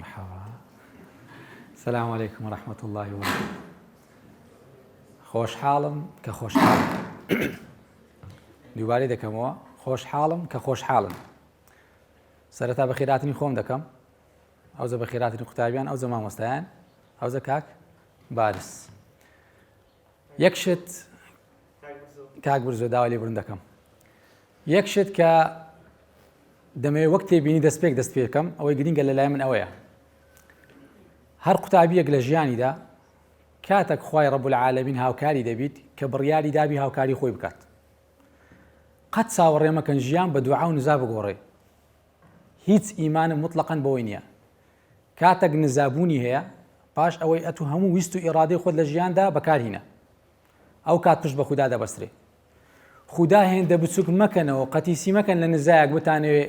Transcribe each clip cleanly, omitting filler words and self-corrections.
مرحبا. السلام عليكم ورحمة الله وبركاته. خۆشحاڵم کە خۆشحاڵم. دووبارەی دەکەمەوە خۆشحاڵم کە خۆشحاڵم. سەرەتا بە خێراتنی خۆم دەکەم، ئەوزە بە خێراتنی قوتابیان، ئەوزە مامۆستایان، ئەوزە کاک بارس. یەکشت کاک برزۆ داوا لێبوردن دەکەم. یەکشت کە دەمەوێت وەک تێبینی دەستپێک دەست پێ بکەم، ئەوەی گرینگە لەلای من ئەوەیە. هەر قوتابیەک لە ژیانیدا کاتێک خوای ڕەب العالەمین هاوکاری دەبیت کە بڕیاری دابی هاوکاری خۆی بکات. قەت چاوەڕێ مەکەن ژیان بە دوعا و نزا بگۆڕێ. هیچ ئیمانم مطلقاً بەوەی نییە. کاتێک نزابوونی هەیە پاش ئەوەی ئەتو هەموو ویست و ئیرادەی خۆت لە ژیاندا بەکارهینە. ئەو کات پشت بە خودا دەبەسترێ. خودا هێندە بچووک مەکەنەوە، قەتیسی مەکەن لە نزایەک بتانەوێ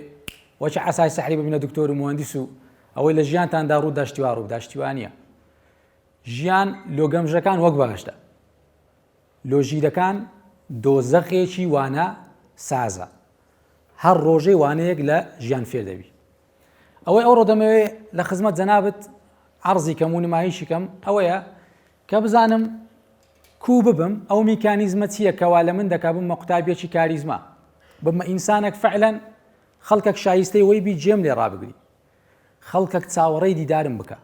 وەچە عەسای سەحری ببینە دکتۆر و مهندس و ئەوەی لە ژیانتاندا ڕوو داشتیوا ڕوو داشتیوا نییە. ژیان لۆگەمژەکان وەک بەهەشتە. لۆژیرەکان دۆزەخێکی وانە سازە. هەر ڕۆژەی وانەیەک لە ژیان فێر دەبی. ئەوەی ئەوڕۆ دەمەوێ لە خزمەت جەنابەت عەرزی کەم و نمایشی کەم ئەوەیە کە بزانم کوو ببم ئەو میکانیزمە چییە کەوا لە من دەکا بمە قوتابیەکی کاریزما، بمە ئینسانێک فعلەن خەڵکێک شایستەی وەی بی جێم لێ ڕابگری، خەڵکێک چاوەڕێی دیدارم بکە،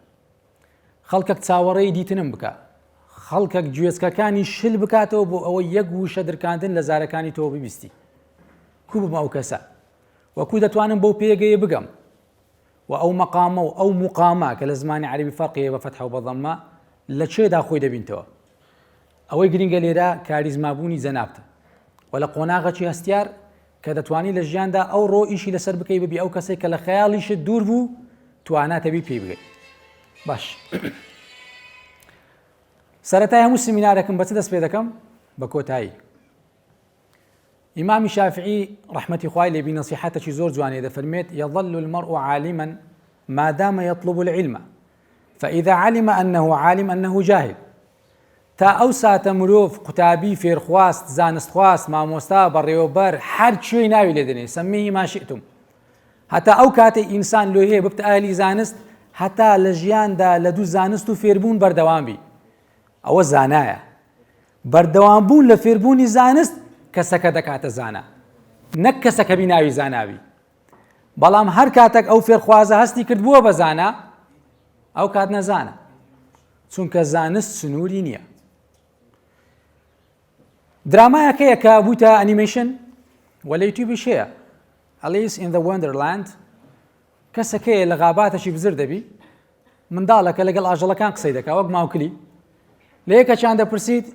خەڵکێک چاوەڕێی دیتنم بکە، خەڵکێک گوێچکەکانی شل بکاتەوە بۆ ئەوەی یەک وشە دەرکاندن لە زارەکانی تۆ ببیستی. کوو بم ئەو کەسە وەکو دەتوانم بەو پێگەیە بگەم و ئەو مەقامە و ئەو موقامە کە لە زمانی عەرەبی فەرقیە بە فەتحە و بە ضەممە لە چێدا خۆی دەبینتەوە. ئەوەی گرینگە لێرە کاریزمابوونی جەنابتە و لە قۆناغەکی هەستیار کە دەتوانی لە ژیاندا ئەو ڕۆ ئیشی لەسەر بکەی ببی ئەو کەسێک کە لە خەیاڵیشت دوور بوو تواناتەبی پێی بگەی. باش. سەرەتای هەموو سمینارێکم بە چ دەست پێ دەکەم؟ بە کۆتایی. ئیمامی شافعی ڕەحمەتی خوای لێبی نەسیحەتێکی زۆر جوانێ دەفەرمێت يظل المرء عالما ما دام يطلب العلم فإذا علم أنه عالم أنه جاهل. تا ئەو ساتە مرۆڤ قوتابی فێرخواست، زانستخواست، مامۆستا، بەڕێوەبەر هەر کوێی ناوی لێ دەنێ سەممیهی ما شئتم. هەتا ئەو کاتێ ئینسان لۆ هەیە ببتە ئاهلی زانست، هەتا لە ژیاندا لە دوو زانست و فێربوون بەردەوام بی. ئەوە زانایە. بەردەوامبوون لە فێربوونی زانست کەسەکە دەکاتە زانا، نەک کەسەکە بی ناوی زاناوی. بەڵام هەر کاتێک ئەو فێرخوازە هەستی کردبووە بە زانا، ئەو کات نەزانە، چونکە زانست سنووری نییە. درامایەکەیە کە بووتە ئەنیمەیشن و لە یوتیوبیش هەیە، ئەلیس ئین دە وەندەرلاند. کەسەکەیە لە غاباتێکی بزر دەبی، منداڵەکە لەگەڵ ئاژەڵەکان قسەی دەکا وەک ماوکلی. لە یەکەچیان دەپرسیت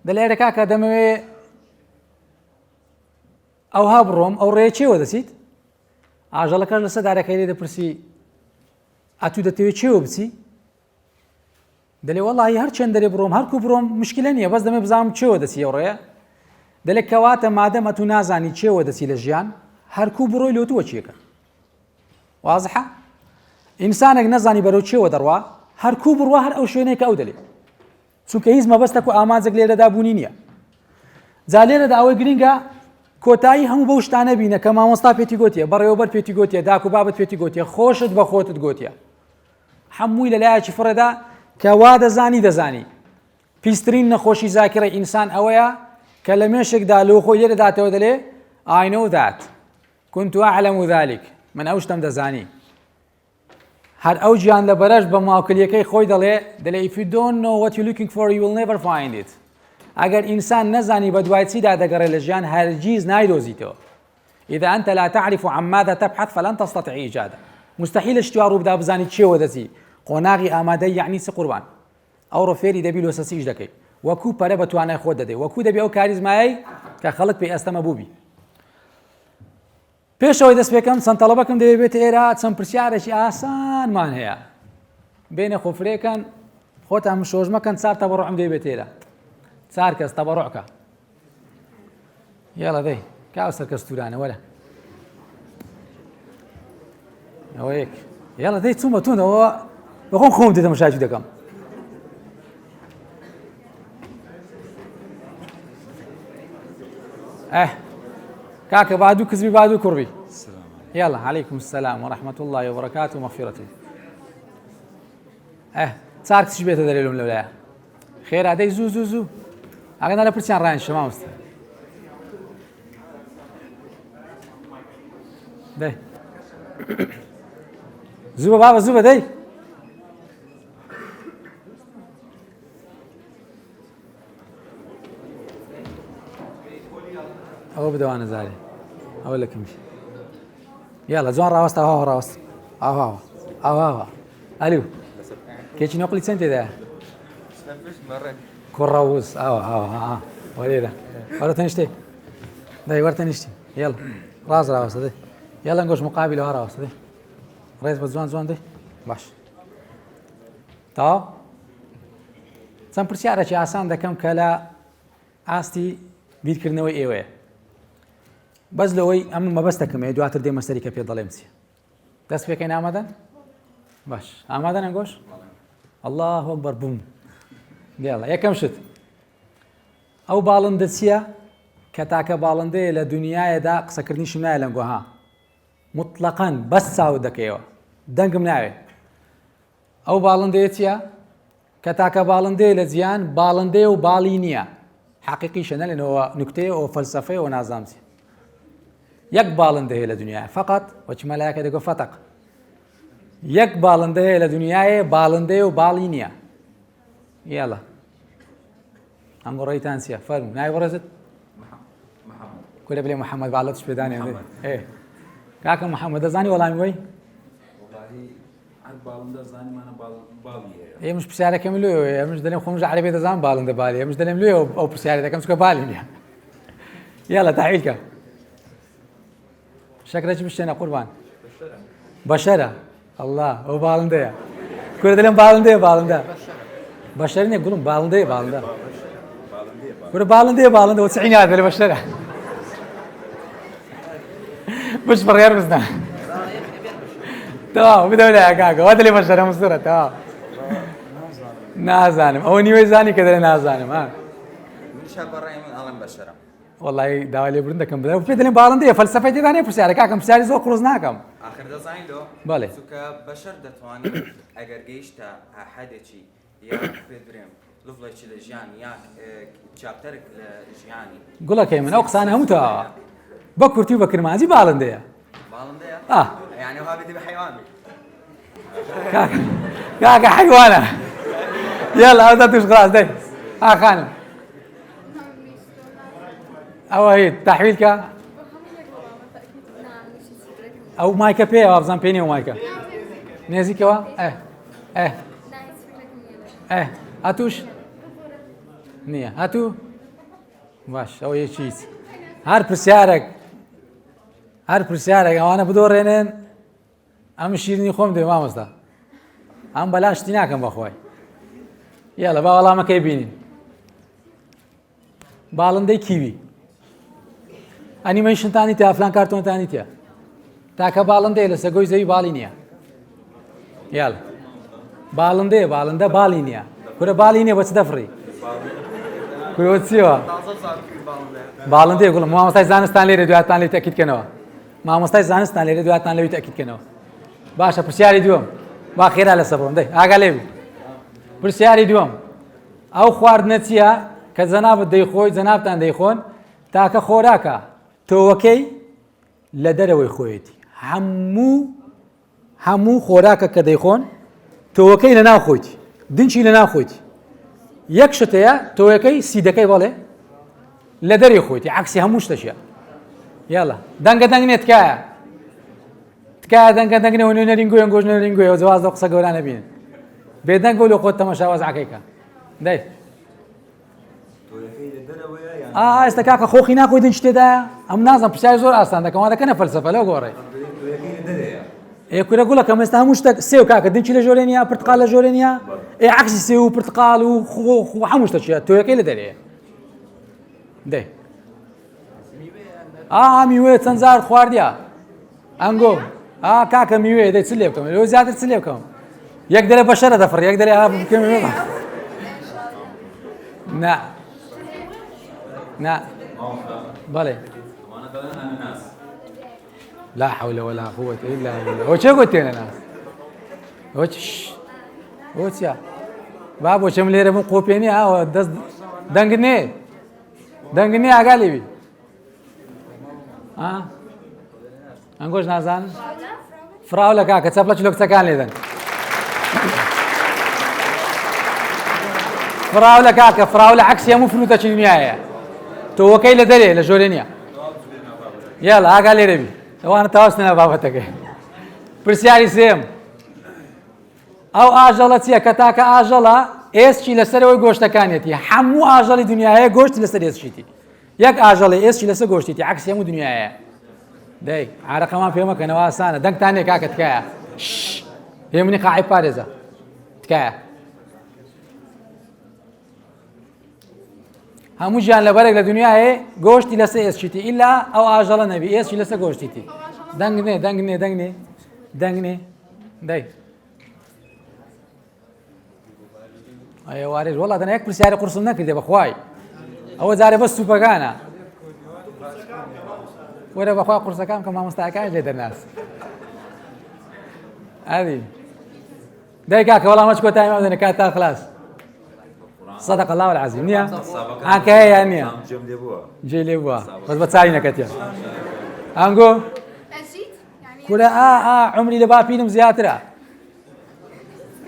دەڵێرە کاکە دەمەوێ ئەوها بڕۆم، ئەو ڕێیە چێوە دەچیت؟ ئاژەڵەکەش لەسەر دارەکەی لێ دەپرسی ئەتوو دەتەوێت چێوە بچی؟ دەڵێ وەڵڵی هەر چەند دەرێ بڕۆم هەرکوو بڕۆم مشکلە نییە، بەس دەمێ بزانم چێوە دەچی ئەو ڕێیە. دەڵێ کەواتە مادەم ئەتوو نازانی چێوە دەچی لە ژیان، هەرکوو بڕۆی لۆتووە چیەکە. وازحە؟ ئینسانێک نەزانی بەرەو چێوە دەڕوا، هەرکوو بڕوا هەر ئەو شوێنەیە کە ئەو دەڵێ، چونکە هیچ مەبەستێک و ئامانجێک لێرەدا بوونی نییە. جا لێرەدا ئەوەی گرینگە کۆتایی هەموو بەو شتانە بینە کە مامۆستا پێتی گوتیە، بەڕێوەبەر پێتی گوتیە، داک و بابت پێتی گوتیە، خۆشت بە خۆتت گوتیە. هەمووی لەلایەکی فڕێدا کە وا دەزانی. پیسترین نەخۆشی زاکرە ئینسان ئەوەیە کە لە مێشێکدا لۆ خۆی لێدەداتەوە دەڵێ I know that كنت أعلم ذلك، من ئەو شتم دەزانی. هەر ئەو گیان لە بەرەش بە ماوکلیەکەی خۆی دەڵێ if you don't know what you're looking for you will never find it. ئەگەر ئینسان نەزانی بە دوای چیدا دەگەڕێ لە ژیان هەرگیز نایدۆزیتەوە. إذا أنت لا تعرف عن ماذا تبحث فلن تستطيع إيجاده. مستحيل شتوا ڕووبدا بزانی چێوە دەچی. قۆناغی ئامادەی یعنی چ قوربان. ئەوڕۆ فێری دەبی لۆسەسیش دەکەی، وەکوو پەرە بە توانای خۆت دەدەی، وەکوو دەبی ئەو کاریزمایی کە خەڵک پێی ئەستەمە بووبی. پێشەوەی دەست پێکەم چەند تەڵەبەکەم دەوێت بێتە ئێرە، چەند پرسیارێکی ئاسانمان هەیە. بێنە خۆفرێکەن، خۆتان شۆژ مەکەن، 4 تەبەڕوعم دەوێت ئێرە. 4 کەس تەبەڕوعکە. یاڵە دەی کاو سەرکەستورانە وەرە. ئەوە یەک. یاڵە دەی چوومە تونەوە بەخۆم خۆم دێتە مەشاکی دەکەم. كاكا بعدو كذبي بعدو كربي. يلا عليكم السلام ورحمة الله وبركاته ومغفرته. چار کچی بێتە دەرێ لەم لەولایە خێرا دەی زوو ئاگادار لە پرسیان ڕایەنشە مامۆستا دەی زوو بە بابە زوو بە دەی ئەوە بدەوانە زارێ ئەوە لە کەمیش یاڵە جوان ڕاوەستە ئاوا ڕاوەست ئاوا ئەلیو کێکی نۆقلی چەند تێدایە کوڕەوز ئاوا وەرێرە وەرە تەنیشتێ دەی وەرە تەنیشتی یاڵە ڕاز ڕاوەستە دەی یاڵە گۆش مقابلەوە ڕاوەستە دەی ڕێز بە جوان دەی باش تاوا چەند پرسیارێکی ئاسان دەکەم کە لە ئاستی بیرکردنەوەی ئێوەیە بەس لەوەی ئەم مەبەستەکەمەیە دواتر دێمە سەری کە پێ دەڵێم چیە دەست پێکەین ئامادەن باش ئامادەن ئەنگۆش الله ئەکبەر بووم دیاڵە یەکەم شت ئەو باڵندە چییە کە تاکە باڵندەیە لە دنیایەدا قسەکردنیشم نایە لە گۆها مطلقاً بەس چاوت دەکەیەوە دەنگم ناوێ ئەو باڵندەیە چییە کە تاکە باڵندەیە لە جیان باڵندەیە و باڵی نییە حەقیقیشە نەلێنەوە نوکتەیە ئەو فەلسەفەیە و نازانچی یەک باڵندە هەیە لە دنیاە فقط وەچ مەلایەکە دەگۆ فەتەق یەک باڵندە هەیە لە دنیاە باڵندەیە و باڵی نییە یاڵە ئەمڕۆ ڕێیتان چییە فەرموو ناوی بەڕێزت کورە بڵێ محەممەد باڵەتش پێدانێ کاکە محەممەد دەزانی وەڵامی وەی ئێمەش پرسیارەکەم لێوە ئەمش دەڵێم خۆمش عەرەبی دەزانم باڵندە باڵی ئەمش دەڵێم لێ ئەو پرسیارە دەکەم چکە باڵی نییە یاڵە تاحویلکە شەکرەی بشتێنە قوربان بەشەرە ئەڵڵا ئەو باڵندەیە کورە دەڵێم باڵندە بەشەر نییە گوڵم باڵندەیە کورە باڵندە وە چعی نادە لە بەشەرە بش بڕێر بزنە تەواو بدە لایە کاکە وا دەڵێ بەشەرە مستوورە تەواو نازانم ئەوە نیوەی زانی کە دەڵێ نازانم وەڵی داوا لێبوردن دەکەم بدە پێ دەڵێم باڵندەیە فەلسەفەی تێدا نییە پرسیارە کاکەم پرسیاری زۆر قڕز ناکەم آخر دەزانیتەوە بەڵێ چونکە بەشەر دەتوانێت ئەگەر گەیشتە حەدێکی یا پێ برێم لڤڵێکی لە ژیان یا چاپتەرێک لە ژیانی گوڵەکەی من ئەو قسانە هەموو تەواوە بە کورتی و بە کرمانجی باڵندەیە یعنی ها بێتی بە حیوان کاکە حیوانە یاڵە ئەودا توش خلاص دەی خانم ئەوە هیچ تاحویلکە ئەو مایکە پێ وابزان پێ نیە و مایکە نێزیکەوە هاتووش نییە هاتوو باش ئەوە یەکیت هەر پرسیارێک ئەوانە بدۆڕێنن ئەم شیرنی خۆم دێ مامۆستا ئەم بەلاشتی ناکەم بەخۆی یاڵە با وەڵامەکەی بینین باڵندەی کیوی ئەنیمەیشنتانی تیا فلان کارتۆنتانی تیا تاکە باڵندەیە لە سەگۆی زەوی باڵی نییە یاڵە باڵندە باڵی نییە کورە باڵی نییە بە چ دەفڕی کورەوە چیەوە باڵندەیە گوڵم مامۆستای زانستان لێرە دواتان لێ تەکیدکەنەوە مامۆستای زانستان لێرە دواتان لەوی تەکیدکەنەوە باشە پرسیاری دووەم با خێرا لەسەر بڕۆم دەی ئاگا لێ بوو پرسیاری دووەم ئەو خواردنە چییە کە جەنابەت دەیخۆی جەنابتان دەیخۆن تاکە خۆراکە تۆوەکەی لە دەرەوەی خۆیەتی هەموو خۆراکە کە دەیخۆن تۆوەکەی لە ناو خۆیتی دنچی لە ناو خۆیتی یەک شتەیە تۆوەکەی سیدەکەی بەڵێ لە دەرێ خۆیتی عکسی هەموو شتەشیە یاڵە دەنگە دەنگ نێت تکایە دەنگە دەنگنەوە نوێنەرینگویان گۆژ نوێنەرینگویەوە جواز لەو قسە گەورانە بینن بێدەنگ بۆ لە خۆت تەماشاواز عەکەیکە دەی ئێستا کاکە خۆخی ناخۆی دنج تێدایە ئەم نازم پرسیاری زۆر ئاسان دەکەم وا دەکەنە فەلسەفە لەو گۆڕێ کورە گوڵەکەم ئێستا هەموو شتێک سێو کاکە دنجی لە ژۆرێ نییە پرتقال لە ژۆرێ نییە عکسی سێ و پرتقال و هەموو شتە چییە تۆیەکەی لە دەرەیە دەی میوێ چەند جار خواردیا ئەنگۆ کاکە میوێ دەی چ لێ بکەم لەوە زیاتر چ لێ بکەم یەک دەرێ بەشەرە دەفڕ یەک دەرێ بکەم نا بەڵێ لا حول ولا قوة إلا بالله هو چه قلت أنا ناس بۆ چیە با بۆچەم لێرە بم قۆپێنی ئاوە دەست دەنگنێ دەنگنێ ئاگا لێوی ئەنگۆش نازانن فراو لە کاکە چەپڵە چلۆکچەکان لێدەن فراو لە کاکە فراو لە عەکسی هەموو فروتە دنیایە تۆوەکەی لە دەرێ لە ژۆرە نییە یاڵە ئاگا لێرە بی ئەوانە تاوەستنە بابەتەکەی پرسیاری سێم ئەو ئاژەڵە چییە کە تاکە ئاژەڵە ئێسکی لەسەرەوەی گۆشتەکانێتی هەموو ئاژەڵی دنیاە گۆشت لەسەر ئێسشیتی یەک ئاژەڵی ئێسکی لەسەر گۆشتیتی عەکسی هەموو دنیاە دەی عارەقەمان پێمەکەنەوە ئاسانە دەنگتانێ کاکە تکایە پێ منی قاعی پارێزە تکایە هەموو ژیان لەبەرێک لە دنیاە گۆشتی لەسەر ئێسشیتی ئیلا ئەو ئاژەڵە نەبی ئێسکی لەسەر گۆشتیتی دەنگنێ دەنگنێ دەنگنێ دەنگنێ دەی ئەوارێ وڵات دەنا یەک پرسیارە قورسم نەکردێ بەخوای ئەوە جارێ بەس سوپەکانە وەرە بەخوا قورسەکان کە مامۆستاکان لێ دەناس ئەدی دەی کاکە وەڵامەچ کۆتایی مادەنە کات تا خلاص صدق الله العظيم نییە ئاکە هەیە یان نییە جێ لێ بووە بەس بە چاوی نەکەتیە ئەنگۆ کورە عمری لە باپیرم زیاترە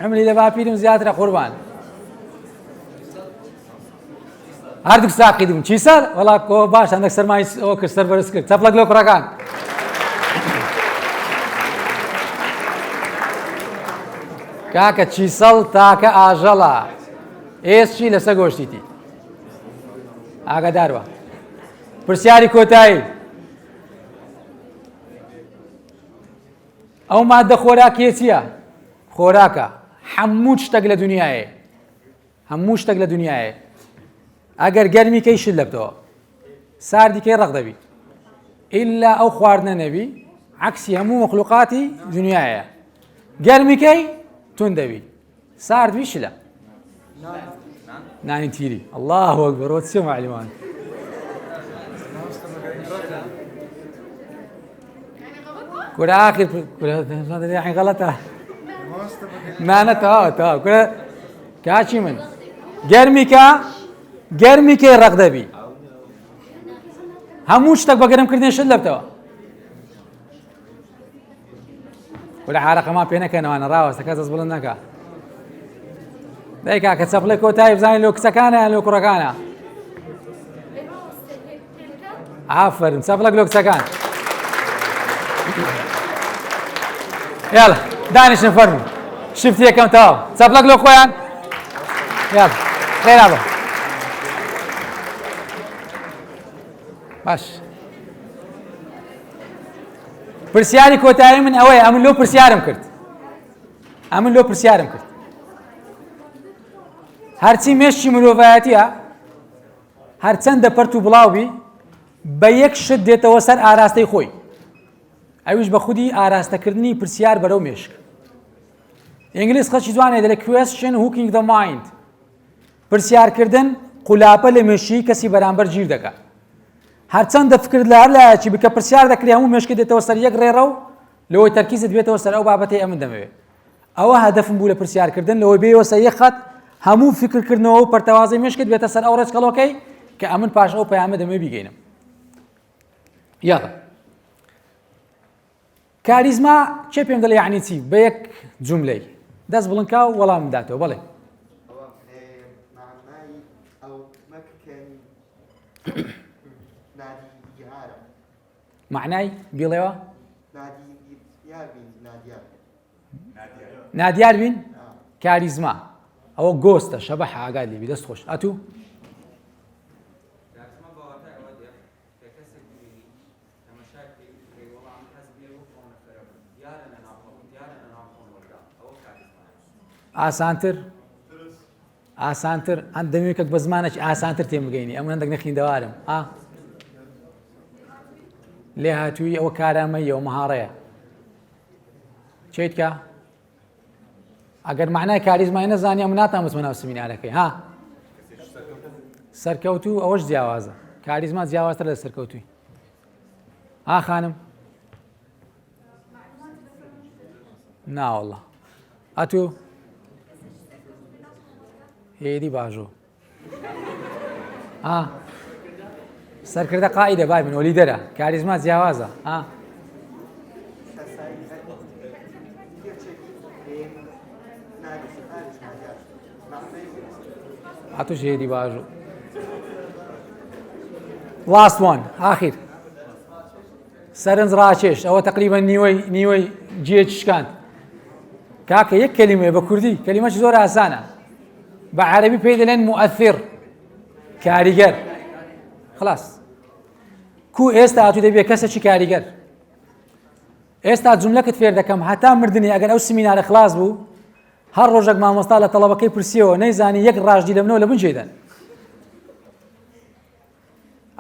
عمری لە باپیرم زیاترە قوربان هەردووک ساقی دوم چی سەر وەڵا کۆ باش هەندێک سەرمای ئەوە کرد سەر بەرز کرد چەپڵەک لەو کوڕەکان کاکە چیسەڵ تاکە ئاژەڵە ئێسچی لەسەر گۆشتیتی ئاگادار بە پرسیاری کۆتایی ئەو مادە خۆراکیە چییە خۆراکە هەموو شتێک لە دنیاە هەموو شتێک لە دنیاە ئەگەر گەرمیکەی شل لەبتەوە ساردیکەی ڕق دەبی ئیلا ئەو خواردنە نەبی عەکسی هەموو مەخلوقاتی دنیاە گەرمیکەی تون دەبی ساردوی شلە نانی تیری الله ئەکبەر وە چێ معلمان کورە ئاخر کورە غەڵەتە نانە تەواو کورە کاچی من گەرمیکەی ڕق دەبی هەموو شتێک بە گەرمکردنی شل لەبتەوە کورە عارەقەمان پێ نەکەنەوانە ڕاوەستەکە دەست بڵند نەکە دەی کاکە چەپڵێک کۆتایی بزانین لۆ کچەکانە یان لۆ کوڕەکانە ئافەرن چەپڵێک لۆ کچەکان یاڵە دانیشن فەرموو شفتی یەکەم تەواو چەپڵێک لۆ خۆیان یاڵە خێرا بە باش پرسیاری کۆتایی من ئەوەیە ئەمن لۆ پرسیارم کرد هەرچی مێشتی مرۆڤایەتیە هەرچەندە پەرت و بڵاوبی بە یەک شت دێتەوە سەر ئاراستەی خۆی ئەویش بە خودی ئاراستەکردنی پرسیار بەرەو مێشک ئینگلیس خەڵکی جوانێ دەڵێ question hooking the mind پرسیارکردن قولاپە لە مێشی کەسی بەرامبەر گیر دەکات هەرچەندە فکرت لە هەر لایەکی بکە پرسیار دەکرێ هەموو مێشکە دێتەوە سەر یەک ڕێڕە و لەوەی تەرکیزت بێتەوە سەر ئەو بابەتەی ئەمن دەمەوێت ئەوە هەدەفم بوو لە پرسیارکردن لەوەی بێەوە سەر یەک خەت هەموو فکرکردنەوە و پەرتەوازەی مێشکت بێتە سەر ئەو ڕێچکەڵۆکەی کە ئەمن پاش ئەو پەیامە دەمێ بیگەینم یاڵە کاریزما چێ پێم دەڵێ یعنی چی بە یەک جوملەی دەست بڵندکا و وەڵام بداتەوە بەڵێ معنای بیڵێەوە نادیار بین کاریزما ئەوە گۆستە شەبە ئاگای لێبی دەست خۆش ئەتوو ئاسانتر ئەم دەمێکە بە زمانێکی ئاسانتر تێم بگەینی ئەمە هەندێک نەخیندەوارم لێ هاتووی ئەوە کارامەیە و مەهاڕەیە چیت کە ئەگەر معنای کاریزمای نەزانانی ئەم ناتانوتمە ناو سمینارەکەی ها سەرکەوتوو ئەوەش جیاوازە کاریزما جیاوازتر لە سەرکەوتووی خانم ناوەڵڵا ئەتوو هێدی باژۆ سەرکردە قائیدە بای من وەلیدەرە کاریزما جیاوازە هاتوش هێدی باژۆ last one ئاخیر سەرنج ڕاکێش ئەوە تقریبا نیوەی جێ شکاند کاکە یەک کەلیمەیە بە کوردی کەلیمەش زۆر ئاسانە بە عەرەبی پێی دەڵێن مؤثر کاریگەر خلاص کو ئێستا هاتوو دەبێ کەسێکی کاریگەر ئێستا جوملەکت فێر دەکەم هەتا مردنی ئەگەر ئەو سمینارە خلاص بوو هەر ڕۆژێک مامۆستا لە تەڵەبەکەی پرسیەوە نەیزانی یەک ڕاژدی لەبنەوە لە بن جێدەن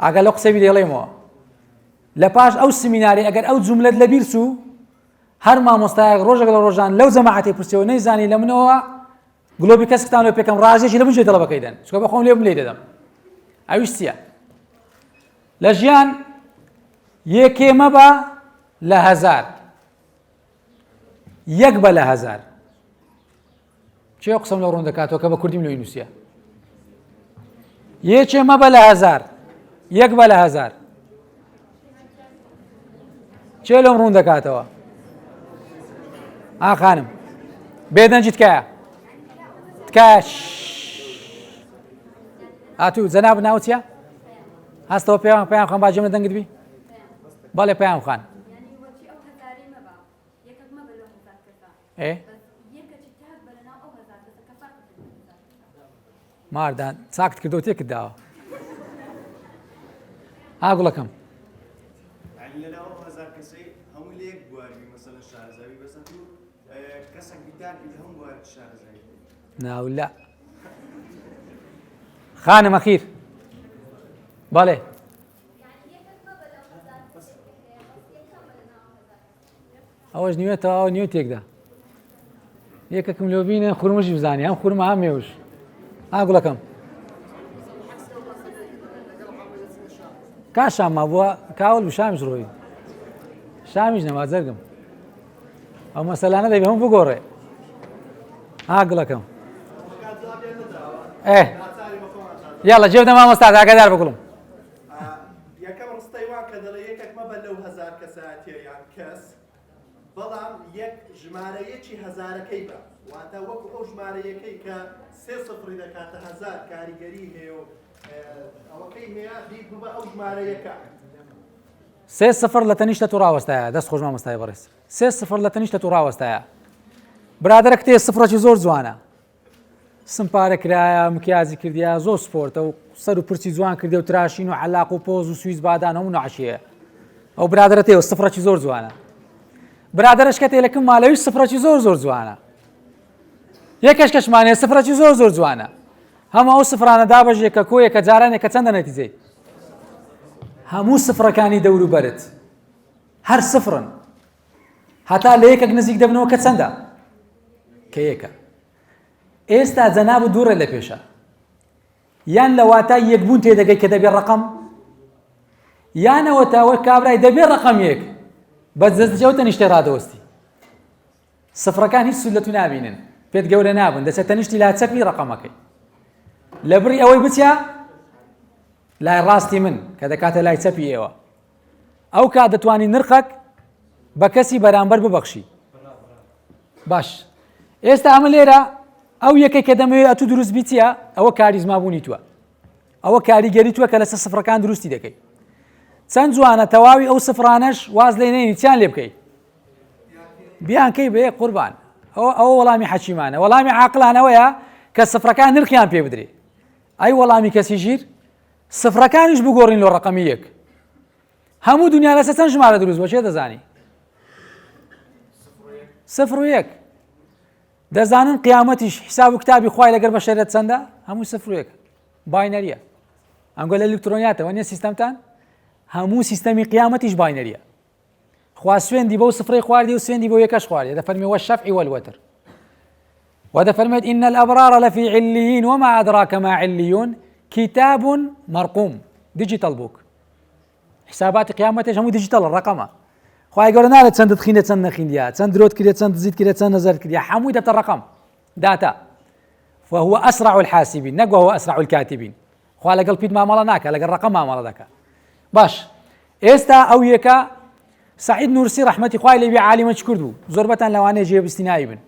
ئاگە لەو قسەی دەڵێمەوە لە پاش ئەو سمیناری ئەگەر ئەو جوملەت لەبیر چوو هەر مامۆستایەک ڕۆژێک لە ڕۆژان لەو جەماعەتی پرسیەوە نەیزانی لە منەوە گلۆبی کەسکتان لێ پێکەم ڕاژێکی لە بن جێ تەڵەبەکەی دەن چکە بە خۆم لێم لێ دەدەم ئەویش چییە لە ژیان یەکێ مەبە لە هەزار یەک بە لە هەزار چێ قسەم لە ڕوون دەکاتەوە کە بە کوردیم لێی نووسیە یەکێ مەبە لە هەزار یەک بە لە هەزار چێ لەم ڕوون دەکاتەوە خانم بێدەنجی تکایە تکایە هاتوو جەناب ناوت چییە هەستەوە پێیان خۆم باجێم لە دەنگت بی بەڵێ پێیان خان ماردان چاکت کردەوە تێکت داوە گوڵەکەم ناولا خانم ئەخیر بەڵێ ئەوەش نیوێتەوە ئەوە نیوە تێکدا یەکێکم لێ بینە خوورمەشی بزانێ ئەم خوورمە هەم مێوش گوڵەکەم کا شام مابووە کاوڵ شامیش ڕۆی شامیش نەمازەرگم ئەو مەسەلانە دەبێ هەموو بگۆڕێ گوڵەکەم یاڵە جێ دەما مەستا ئاگادار بگوڵم یەکەم ڕستەی وان کە دەڵێ یەکێک مەبە لەو هەزار کەساتێریان کەس بەڵام یەک ژمارەیەکی هەزارەکەی بە واتە وەکو ئەو ژمارەیەکەی کە سێ سفری دەکاتە هەزار کاریگەری هەیە و ئەوەکەی هەیە بیر ببە ئەو ژمارەیەکە سێ سفر لە تەنیشتە تو ڕاوەستایە دەست خۆش مامۆستای بەڕێز سێ سفر لە تەنیشتە تو ڕاوەستایە برادەرە کتێ سفرەکی زۆر جوانە سمپارە کرایە مکیازی کردیا زۆر سپۆرتە و سەر و پرچی جوان کردێ و تراشین و عەلاق و پۆز و سویز بادان هەموو نەعشیەیە ئەو برادەرە تێوە سفرەکی زۆر جوانە برادەرەش کە تێلەکەم مالەویش سفرەکی زۆر جوانە یەکەش کەشمانەیە سفرەکی زۆر جوانە هەموو ئەو سفرانە دابەژێ کە کۆیە کە جارانێک کە چەندە نەتیجەی هەموو سفرەکانی دەور و بەرت هەر سفرن هەتا لە یەکێک نزیک دەبنەوە کە چەندە کە یەکە ئێستا جەناب و دووڕێ لە پێشە یان لە واتای یەکبوون تێدەگەی کە دەبێت ڕقم یانەوە تاوە کابرای دەبێت ڕقم یەک بە جەستجەوتە نیشتە ڕادەوەستی سفرەکان هیچ سولەت و نابینن پێت گەورە نابن دەچێت تەنیشتی لاچەپی ڕقەمەکەی لە بڕی ئەوەی بچە لای ڕاستی من کە دەکاتە لای چەپی ئێوە ئەو کات دەتوانی نرخەک بە کەسی بەرامبەر ببەخشی باش ئێستا ئەمە لێرە ئەو یەکەی کە دەمەوێت ئەتوو دروست بیچە ئەوە کاریزمابوونی تووە ئەوە کاریگەری تووە کە لەسەر سفرەکان دروستی دەکەی چەند جوانە تەواوی ئەو سفرانەش واز لێ نێنی چیان لێ بکەیت بیانکەی بە یەک قوربان ئەوە وەڵامی حەکیمانە وەڵامی عاقڵانەوەیە کە سفرەکان نرخیان پێ بدرێ ئەی وەڵامی کەسی ژیر سفرەکانیش بگۆڕین لۆ ڕقەمی یەک هەموو دنیا لەسەر چەند ژمارە دروست بۆ چێ دەزانی سفر و یەک دەزانن قیامەتیش حساب و کتابی خوای لەگەر بەشەرەت چەندە هەموو سفر و یەک باینەریە ئەمگۆ لە ئەلکترۆنیاتەوە نییە سیستەمتان هەموو سیستەمی قیامەتیش باینەریە خوا سوێندی بەو سفرەی خواردی و سوێندی بۆ یەکەش خواردی دەفەرمێ وەالشەفعی وەالوەتر ودەفەرمێت إن الأبرار لفي عليين وما أدراك ما عليون كتاب مرقوم ديجيتال بوك حسابات قیامەتیش هەموو دیجیتال ڕقەمە خوای گەورە نالێت چەندت خینێ چەند نەخیندیا چەند درۆت کرێت چەند زیت کرێت چەند نەزەر کردیا هەمووی دەبتە ڕقەم داتا فهو أسرع الحاسبين نەک وهو أسرع الكاتبين خوا لەگەڵ پیت مامەڵە ناکە لەگەڵ ڕقم مامەڵە دەکات. باش ئێستا ئەو یەکە سعید نورسی ڕەحمەتی خوای لێبێ عالیمە چ کردو زۆربەتان لەوانەیە جێبستنایی بن.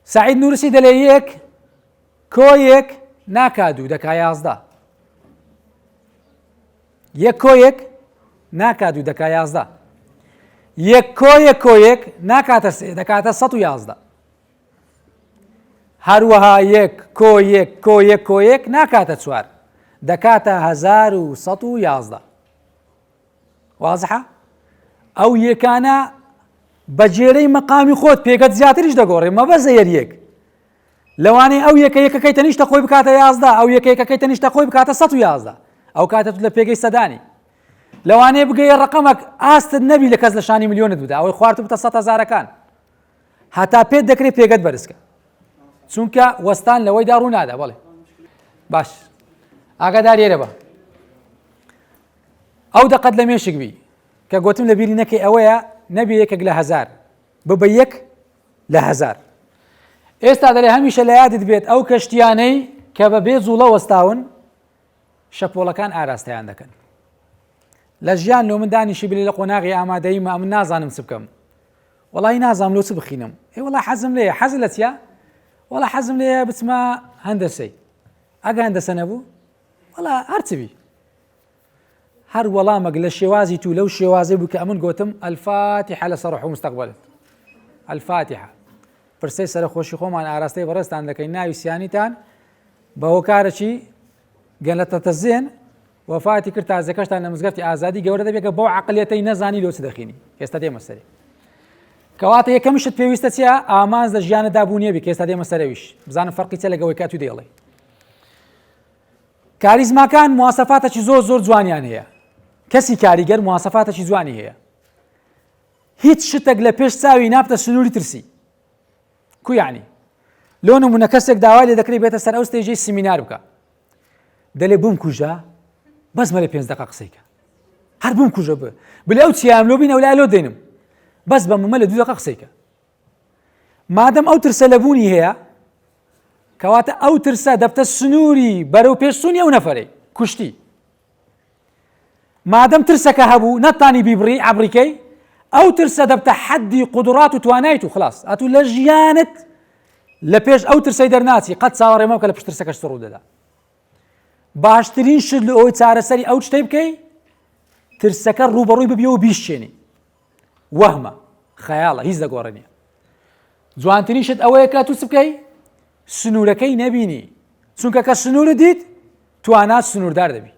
سعید نورسی دەڵێ یەک کۆیەک ناکات دوو دەکا 11 یەک کۆیەک ناکات دوو دەکا 11 یەک کۆیەک ناکاتە سێ دەکاتە 111 هەروەها یەک کۆیەک ناکاتە چوار دەکاتە 1111 وازحە ئەو یەکانە بە جێرەی مەقامی خۆت پێکەت زیاتریش دەگۆڕێ مەبەزە یەک لەوانەیە ئەو یەکەکەی تەنیشتە خۆی بکاتە 11 ئەو یەکەکەی تەنیشتە خۆی بکاتە 111 ئەو کاتە لە پێگەی سەدانی لەوانەیە بگەیە ڕقەمەک ئاستت نەبی لە کەس لە شانی ملیۆنت بدا ئەوەی خوارد بتە 100,000 هەتا پێت دەکرێت پێگەت بەرزکە چونکە وەستان لەوەی دا ڕوو نادا. بەڵێ باش ئاگادار ێرە بە ئەو دەقەت لە مێشک بی کە گوتم لە بیری نەکەی ئەوەیە نەبی یەکێک لە 1000 ببە یەک لە 1000. ئێستا دەڵێ هەمیشە لە یادت بێت ئەو کەشتیانەی کە بە بێ جوڵە وەستاون شەپۆڵەکان ئاراستەیان دەکەن. لە ژیان لۆ من دانیشی بلێ لە قۆناغی ئامادەیمە من نازانم چ بکەم وەڵی نازانم لۆ چ بخینم وەڵا حەزم لێیە حەز لە چیا وەڵا حەزم لێیە بچمە هەندەسەی ئەگە هەندەسە نەبوو وەڵا هەرچبی هەر وەڵامەک لە شێوازی تو لەو شێوازەی بوو کە ئەمن گوتم ئەلفاتیحە لە سەرڕوح و مستەقبەلت ئەلفاتیحە پرسەی سەرخۆشی خۆمان ئاراستەی بەڕێستان دەکەین ناوی سیانیتان بە هۆکارەکی گەلەتە تەزێن وەفاتی کرد تازەکەشتان لە مزگەفتی ئازادی گەورە دەبێت کە بەو عەقڵیەتەی نەزانی لۆ چ دەخینی ئێستا دێمە سەرێ کەواتە یەکەمیشت پێویستە چیە ئامانج لە ژیانەدا بوو نییە بێ کە ئێستا دێمە سەرەویش بزانم فەرقی چە لەگەوەی کات و دێڵێ. کاریزماکان مواسەفاتێکی زۆر جوانیان هەیە کەسی کاریگەر مواسەفاتێکی جوانی هەیە هیچ شتێک لە پێش چاوی نابتە سنووری ترسی کو یعنی لۆ نمونە کەسێک داوای لێ دەکرێت بێتە سەر ئەو ستێژەی سیمینار بکە دەڵێ بم کوژە بەس مەلە 5 دقیقە قسەیکە هەر بم کوژە بڵێ ئەو چیام لۆ بینە و لای لۆ دێنم بەس بە مەلە 2 دقیقە قسەیکە مادەم ئەو ترسە لەبوونی هەیە کەواتە ئەو ترسە دەبتە سنووری بەرەو پێشسوونی ئەو نەفەرەی کوشتی مادەم ترسەکە هەبوو نەتانی بیبڕی عەبریکەی ئەو ترسە دەبتە حەدی قودڕات و توانایت و خلاص ئەتوو لە ژیانت لە پێش ئەو ترسەی دەرناچی قەت چاوەڕێمە بکە لە پشت ترسەکەش ڕوو دەدا. باشترین شت لە ئەوەی چارەسەری ئەو شتەی بکەی ترسەکە ڕوبەڕووی ببیەوە بیشێنی وەهمە خەیاڵە هیچ دەگۆڕێنیە. جوانترین شت ئەوەیە کە تو چ بکەی سنوورەکەی نەبینی چونکە کە سنوورت دیت توانات سنووردار دەبی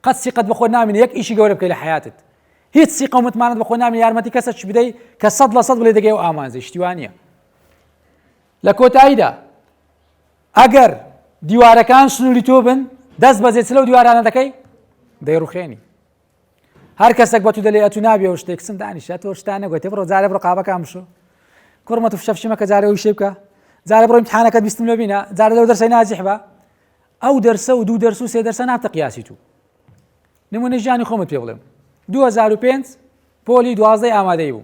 قەت سیقەت بەخۆ نامێنی یەک ئیشی گەورە بکەی لە حیاتت هیچ سیقە و متمانەت بەخۆ نامێنی یارمەتی کەسێک بدەی کە 100% بڵێ دەگەی و ئامانجەی شتیوانە. لە کۆتاییدا ئەگەر دیوارەکان سنووری تۆ بن دەست بەجێ چ لەو دیوارانە دەکەی دەیڕوخێنی هەر کەسێک بە تو دەڵێ ئەتو نابێ و شتێک چم دانیشە تۆ شتانە گوتێ بڕۆ جارێ بڕۆ قابەکان بشۆ کوڕمە تو فشەفشیمەکە جارێ وی شێ بکە جارێ بڕۆ ئیمتحانەکەت بیستم لێ بینە جارێ لەو دەرسەی ناجح بە ئەو دەرسە و 2 دەرس و 3 دەرسە نابتە قیاسی تو. نمونە ژیانی خۆمت پێ بڵێم 2005 پۆلی 12 ئامادەی بوو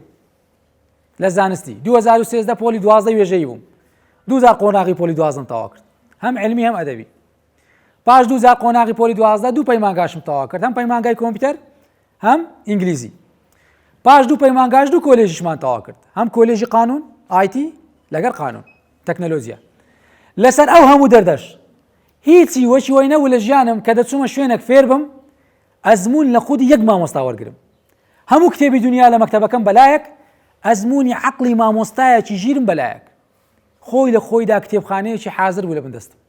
لە زانستی 2013 پۆلی 12 وێژەی بووم 2000 قۆناغی پۆلی 12 تەواو کرد هەم علمی هەم ئەدەبی پاش 2000 قۆناغی پۆلی 12 2 پەیمانگاشم تەواو کرد هەم پەیمانگای کۆمپیوتەر هەم ئینگلیزی پاش 2 پەیمانگاش 2 کۆلێژیشمان تەواو کرد هەم کۆلێژی قانون ئایتی لەگەڵ قانون تەکنەلۆژیا لەسەر ئەو هەموو دەردەش هیچی وەچی وەی نەبوو لە ژیانم کە دەچوومە شوێنێک فێر بم ئەزمون لە خودی یەک مامۆستا وەرگرم هەموو کتێبی دنیا لە مەکتەبەکەم بەلایەک ئەزمونی عەقڵی مامۆستایەکی ژیرم بەلایەک خۆی لە خۆیدا کتێبخانەیەکی حازر بوو لە بندەستم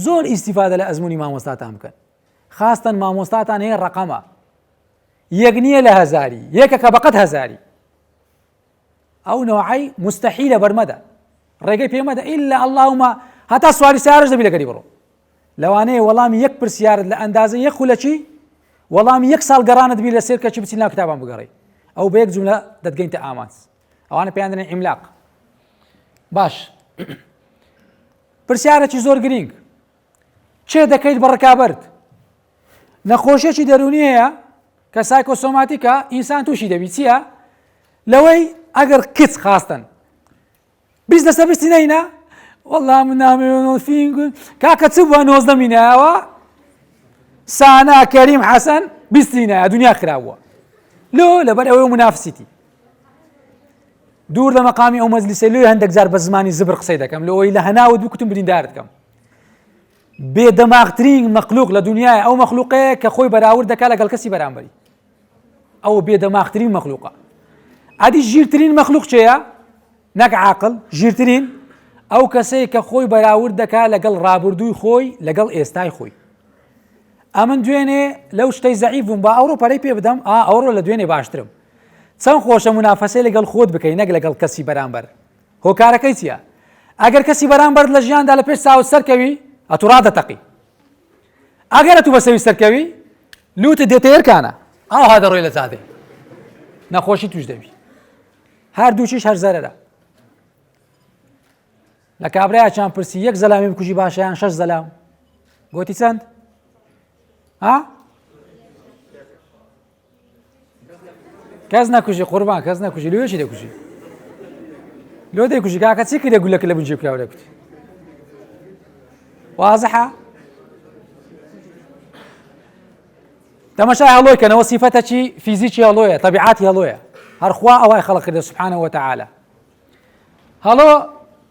زۆر ئیستیفادە لە ئەزمونی مامۆستاتان بکەن خاستن مامۆستاتان هەیە ڕقەمە یەک نییە لە هەزاری یەکەکە بەقەت هەزاری ئەو نەوعەی مستەحیلە بەرمەدە ڕێگەی پێمەدە ئیلا ئەڵڵاهومە هەتا سواری سیارەش دەبی لەگەری بڕۆ لەوانەیە وەڵامی یەک پرسیارت لە ئەندازە یەک خولەکی وەڵامی یەک ساڵ گەڕانت بی لەسێر کەچی بچین ناو کتابان بگەڕی ئەو بە یەک جوملە دەتگەینتە ئامانج ئەوانە پێیان دەڵێن ئیملاق. باش پرسیارێکی زۆر گرنگ چێ دەکەیت بە ڕکابەرت نەخۆشیێکی دەرونی هەیە کە سایکۆسۆماتیکە ئینسان تووشی دەبی چییە لەوەی ئەگەر کچ خاستن بیست لەسەر بیستی نەینە والله من نامێ فین کاکە چ بووە 19 میناوە سانا کەریم حەسەن 20 نایە دنیا خراپووە لەبەر ئەوەی منافسیتی دوور لە مەقامی ئەو مەجلیسە لێ هەندێک جار بە زمانی زبر قسەی دەکەم لەوەی لە هەناوت بکوتم بریندارت کەم بێدەماغترین مەخلوق لە دنیای ئەو مەخلوقەیە کە خۆی بەراورد دەکات لەگەڵ کەسی بەرامبەری ئەو بێدەماغترین مەخلوقە ئادی ژیرترین مەخلوق چێیە نەک عاقڵ ژیرترین ئەو کەسەی کە خۆی بەراورد دەکات لەگەڵ ڕابردووی خۆی لەگەڵ ئێستای خۆی ئەمن دوێنێ لەو شتەی زەعیف بووم با ئەوڕۆ پەرەی پێ بدەم ئەوڕۆ لە دوێنێ باشترم چەند خۆشە منافەسەی لەگەڵ خۆت بکەی نەک لەگەڵ کەسی بەرامبەر هۆکارەکەی چییە ئەگەر کەسی بەرامبەر لە ژیاندا لە پێش چاوت سەرکەوی ئەتوو ڕادەتەقی ئەگەر ئەتوو بەسەوی سەرکەوی لوتت دێتە هێرکانە ئاها دەڕۆی لە چادێ نەخۆشی توش دەبی هەردووچیش هەر زەرەرە لە کابرایە چیان پرسی یەک زەلامی بکوژی باشەیان 6 زەلام گوتی چەند کەس نەکوژی قوربان کەس نەکوژی لێشی دەکوژی لۆ دەیکوژی کاکە چی کردێ گولەکە لە بنجێ پیاو دەکوتی واضحە تەماشای هەڵۆیکەنەوە سیفەتە چی فیزیکی هەڵۆیە تەبیعاتی هەڵۆیە هەرخوا ئەوای خەڵق کردە سوبحانەهو وتەعالە هەڵۆ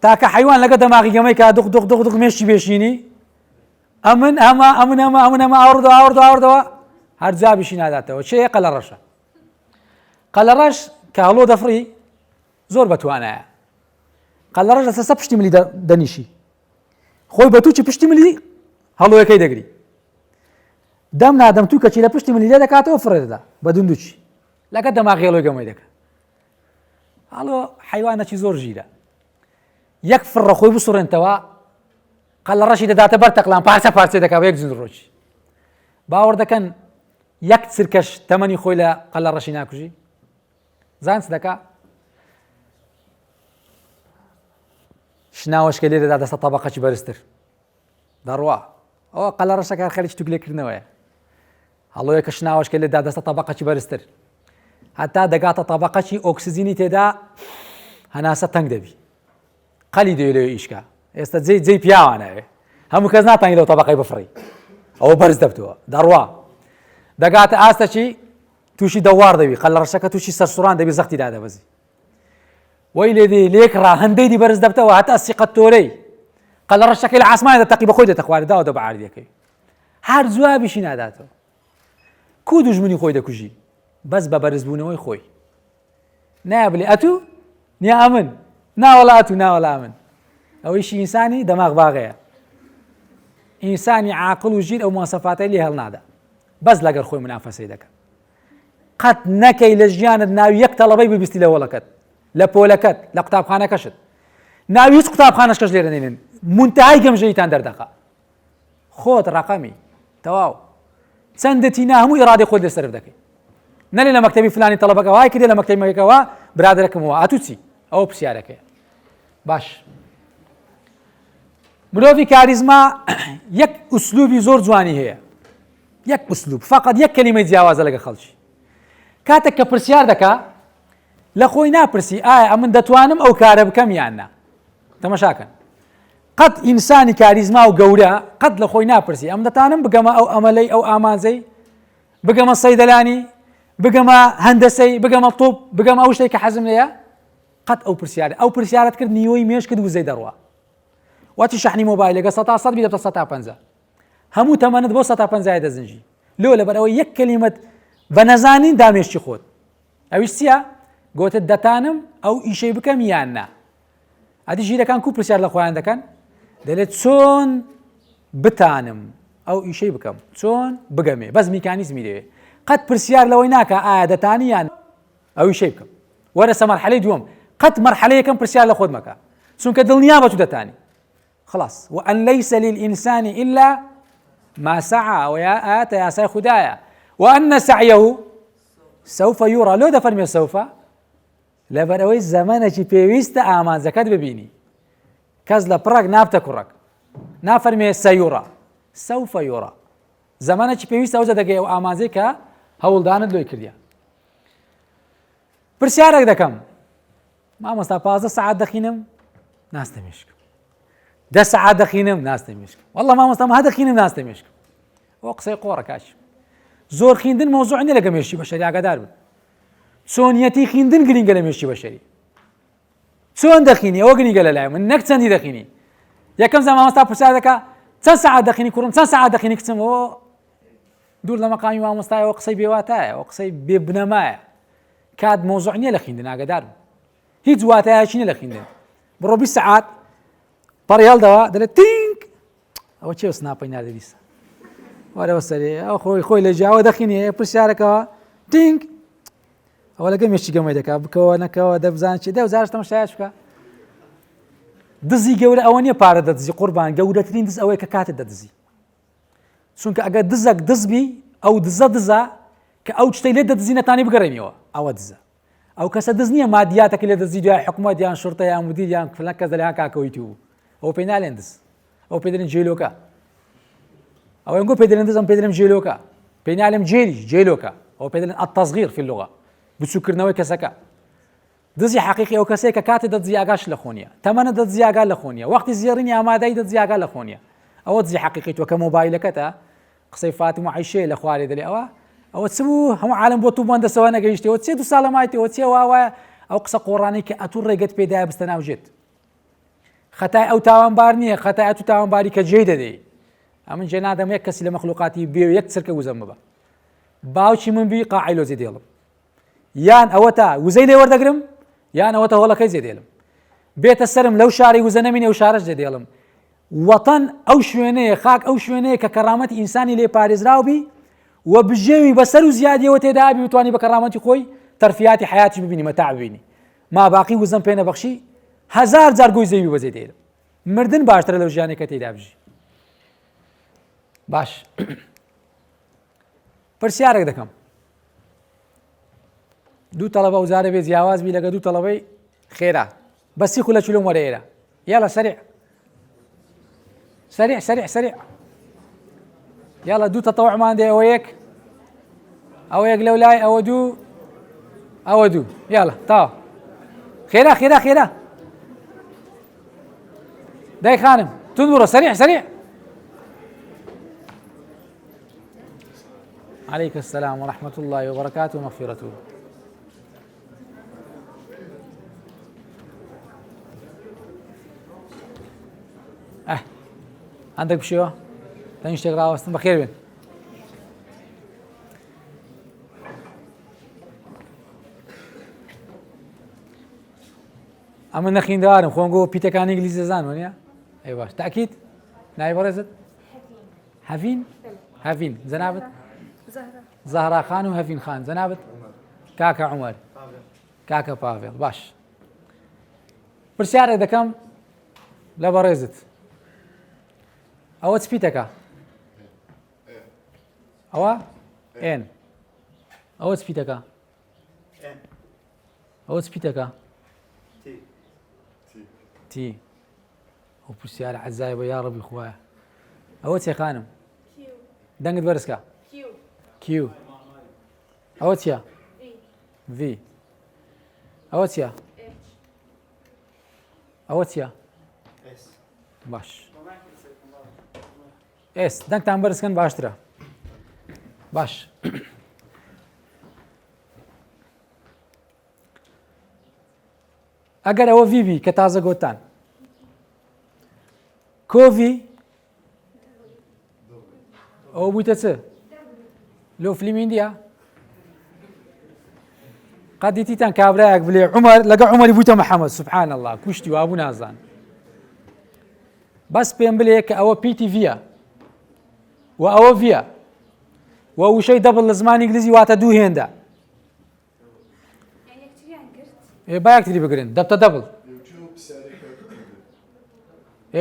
تاکە حیوان لەگە دەماغی گەمەی کا دوق دوق دوق دوق مێشتی بێشینی ئەمن ئاوردەوە هەر جابیشی ناداتەوە چێ قەلەڕەشە قەلەڕەش کە هەڵۆ دەفڕی زۆر بەتوانایە قەلەڕەش لەسەر پشتی ملی دەنیشی خۆی بەتووچی پشتی ملی هەڵۆیەکەی دەگری دەم نادەم تو کەچی لە پشتی ملی لێ دەکاتەوە فڕێدەدا بە دوندوچی لەگە دەماغی هەڵۆی گەمەی دەکات هەڵۆ حیوانەکی زۆر ژیرە یەک فڕە خۆی بسوڕێنتەوە قەلەڕەشی دەداتە بەر تەقلان پارچە پارچە دەکات بە یەک جندڕۆژی باوەڕ دەکەن یەک چرکەش تەمەنی خۆی لە قەلەڕەشی ناکوژی زان چ دەکا شناوەشکە لێ دەدا دەستە تەبەقەی بەرزتر دەڕوا ئەوە قەلەڕەشەکە خەریکی توگلێکردنەوەیە هەڵۆیە کە شناوەشکە لێدا دەستە تەبەقەی بەرزتر هەتا دەگاتە تەبەقەی ئۆکسیجینی تێدا هەناسە تەنگ دەبی قەلی دەوێت لەوێ ئیشکا ئێستا جێی پیاوانەوێ هەموو کەس ناتوانێت لەو تەبەقەی بفڕی ئەوە بەرز دەبتەوە دەڕوا دەگاتە ئاستەچی تووشی دەوار دەبی قەلەڕەشەکە تووشی سەرسوڕان دەبی زەختی دادەبەزی وەی لێدێ لێکڕا هەندەی بەرز دەبتەوە هەتا سیقەت تۆرەی قەلەڕەشەکەی لە ئاسمانە دەتەقی بەخۆی دەتەخوارێت داوە دەبە عاریەکەی هەر جوابیشی ناداتەوە کو دوژمنی خۆی دەکوژی بەس بە بەرزبوونەوەی خۆی نایە بڵێ ئەتوو نیا ئەمن ناوەڵا ئەتوو ناوەڵا ئەمن ئەوەیشی ئینسانی دەماغ باغەیە ئینسانی عاقڵ و ژیر ئەو مواصفاتەی لێ هەڵنادا بەس لەگەر خۆی منافەسەی دەکات قەت نەکەی لە ژیانت ناوی یەک تەڵەبەی ببیستی لە وەڵەکەت لە پۆلەکەت لە قوتابخانەکەشت ناوی هیچ قوتابخانەشکەش لێرە نێنن مونتەهای گەمژەیتان دەردەخا خۆت ڕەقەمی تەواو چەندەتی نا هەموو ئیرادەی خۆت لەسەر دەکەی نەلێ لە مەکتەبی فلانی تەڵەبەکە وای کردێ لە مەکتەبێکەوە برادەرەکەمەوە ئەتوو چی ئەوە پرسیارەکەیە باش مرۆڤی کاریزما یەک ئوسلوبی زۆر جوانی هەیە یەک ئوسلوب فقط یەک کەلیمەی جیاوازە لەگە خەڵکی کاتێک کە پرسیار دەکا لە خۆی ناپرسی ئایا ئەمن دەتوانم ئەو کارە بکەم یان نا تەماشاکەن قەت ئینسانی کاریزما و گەورە قەت لە خۆی ناپرسی ئەم دەتانم بگەمە ئەو ئەمەلەی ئەو ئامانزەی بگەمە سەیدەلانی بگەمە هەندەسەی بگەمە تۆپ بگەمە ئەو شتێک کە حەزم لێیە قەت ئەو پرسیارە ئەو پرسیارەت کرد نیوەی مێش کرد وزەی دەڕوا واتی شەحنی مۆبایلەکە 100 بیدە تا 150 هەموو تەمەنت بۆ 150 دەزنجی لۆ لەبەرەوەی یەک کەلیمەت بە نەزانین دامێشتی خۆت ئەویش چییە گوتت دەتانم ئەو ئیشەی بکەم یان نا ئەدی ژیرەکان کو پرسیار لە خۆیان دەکەن دەڵێت چۆن بتانم ئەو ئیشەی بکەم چۆن بگەمێ بەس میکانیزمی دەوێ قەت پرسیار لەوەی ناکە ئایا دەتانی یان ئەو ئیشەی بکەم وەرە سە مەرحەلەی دووەم قەت مەرحەلەیەکەم پرسیار لە خۆت مەکە چونکە دڵنیا بە تو دەتانی خلاص وأن ليس للإنسان إلا ما سعى ويا آت يا سي خدايا وأن سعيه سوف يرى لو دفرمي سوف لبروي زمانه بيويست آمان زكاة ببيني كذا برق نابتا كرك نافرمي سيرى سوف يرى زمانه بيويست أوجه دقيقة وآمان زكاة هول داند لو يكرديا برسيارك دكم ما مستفاضة ساعات دخينم ناس تمشك 10 ساعات دەخینم ناستە مێشکم والله مامۆستام ها دەخینم ناستە مێشکم ئەوە قسەی قۆڕە کاش زۆر خیندن مۆزوع نیە لەگە مێشتی بەشەری ئاگادار بن چۆنیەتی خیندن گرینگە لە مێشتی بەشەری چۆن دەخینی ئەوە گرینگە لەلای من نەک چەندی دەخینی یەکەم زمان مامۆستا پرسیار دەکا چەند ساعات دەخینی کوڕم چەند ساعات دەخینی کچم ئەوە دوور لە مەقامی مامۆستایەوە قسەی بێواتایە ئەوە قسەی بێبنەمایە کات مۆزوع نیە لە خیندن ئاگادار بن هیچ واتایەکی نیە لە خیندن بڕۆ 20 ساعات پەڕی هەڵدەوە دەڵێت تینگ ئەوە چێ سناپەی نادەویستە وەرەوە سەرێ ئەو خۆی لە جیاوە دەخینێ پرسیارەکەەوە تینگ ئەوە لەگە مێشتی گەمەی دەکات بکەوە نەکەوە دەبزان چی دەوزارش تەماشایش بکە دزی گەورە ئەوە نییە پارە دەدزی قوربان گەورەترین دز ئەوەیە کە کاتت دەدزی چونکە ئەگەر دزەک دزبی ئەو دزە کە ئەو شتەی لێ دەدزی نەتانی بگەڕێنیەوە ئەوە دزە ئەو کەسە دز نییە مادیاتەکە لێ دەزی دوای حکومەت یان شورتە یان مدیر یان فلان کەس دەڵێ کاکەوەیتی بوو ئەو پێی نالێن دز ئەو پێ دەڵێن جێلۆکە ئەوە ئەنگۆ پێ دەڵێن دز ئەم پێ دەڵێم جێلۆکە پێی نالێم جێلیش جێلۆکە ئەو پێ دەڵێن التەصغیر فی اللغة بچووکردنەوەی کەسەکە دزی حەقیقی ئەو کەسەیە کە کاتێ دەدزی ئاگاش لە خۆنیە تەمەنە دەدزی ئاگا لە خۆنیە وەختی زێڕینی ئامادەی دەدزی ئاگا لە خۆنیە ئەوە دزی حەقیقی تۆ کە مۆبایلەکەتە قسەی فاتم و عەیشەیە لە خوارێ دەڵێ ئەوە چ بوو هەموو عالم بۆ توو بەندەسەوە نەگەیشتەوە چێ 2 ساڵە مایتەوە چێ وایە ئەو قسە قۆڕانەی کە ئەتوو ڕێگەت پێدایە بستە ناوژێت خەتای ئەو تاوانبار نییە خەتای ئەتوو تاوانباری کە جێی دەدەی ئەمن جێ نادەم یەک کەسی لە مەخلوقاتی بێ و یەک چرکە وزەم ببە باوکی من بی قاعیلۆزی دێڵم یان ئەوە تا وزەی لێ وەردەگرم یان ئەوە تا هۆڵەکەی زێدێڵم بێتە سرم لەو شاری وزە نەمینێ و شارەش دێدێڵم وەتەن ئەو شوێنەیە خاک ئەو شوێنەیە کە کەرامەتی ئینسانی لێ پارێزراوبی و بژێوی بەسەر و زیادیەوە تێدا بی بتوانی بە کەرامەتی خۆی تەرفیاتی حیاتی ببینی مەتاع ببینی ما باقی وزەم پێ نەبەخشی 1000 جار گۆی زەوی بەجێ دێرم مردن باشترە لەو ژیانێک کە تێدا بژی باش پرسیارێک دەکەم دوو تەڵەبە وزارە بێ جیاواز بی لەگە دوو تەڵەبەی خێرا بەسی خولە چلۆم وەرە ئێرە یاڵە سەریع سەریع سەریع سەریع یاڵە دوو تەتەوعمان دێ ئەوە یەک ئەوە یەک لەو لای ئەوە دوو ئەوە دوو یاڵە تاوە خێرا خێرا خێرا دای خانم تون بڕۆ سەریع سەریع عليك السلام ورحمة الله وبركاته ومغفرته عندك بشيوة تاني شتێک ڕاوەستن بەخێر بێن ئەمە نەخیندارم خۆنگۆ پیتەکانی ئینگلیزی دەزانەوە نییە ئەی باش تاکید ناوی بەڕێزت هەڤین هەڤین جەنابەت زەهرا خان و هەڤین خان جەنابەت کاکە عومەر کاکە پاڤێڵ باش پرسیارێک دەکەم لە بەڕێزت ئەوە چ پیتەکە ئەوە ئێن ئەوە چ پیتەکە ئەوە چ پیتەکە تی ئەو پرسیارە عەزایە بە یا ڕەبی خوایە ئەوە چێ خانم دەنگت بەرزکە کیو ئەوە چییە ڤی ئەوە چییە ئەوە چییە باش ئێس دەنگتان بەرزکەن باشترە باش ئەگەر ئەوە ڤیبی کە تازە گۆتان کۆڤی ئەوە بوویتە چ لۆ فلیمی ئیندیا قەدیتیتان کابرایەک بڵێ عومەر لەگە عومەری بوویتە محەممەد سوبحان الله کوشتی وابوو نازان بەس پێم بڵێ کە ئەوە پیتی ڤیە و ئەوە ڤیە و وشەی دەبڵ لە زمانی ئینگلیزی واتە دوو هێندە با یەکتری بگرن دەبتە دەبڵ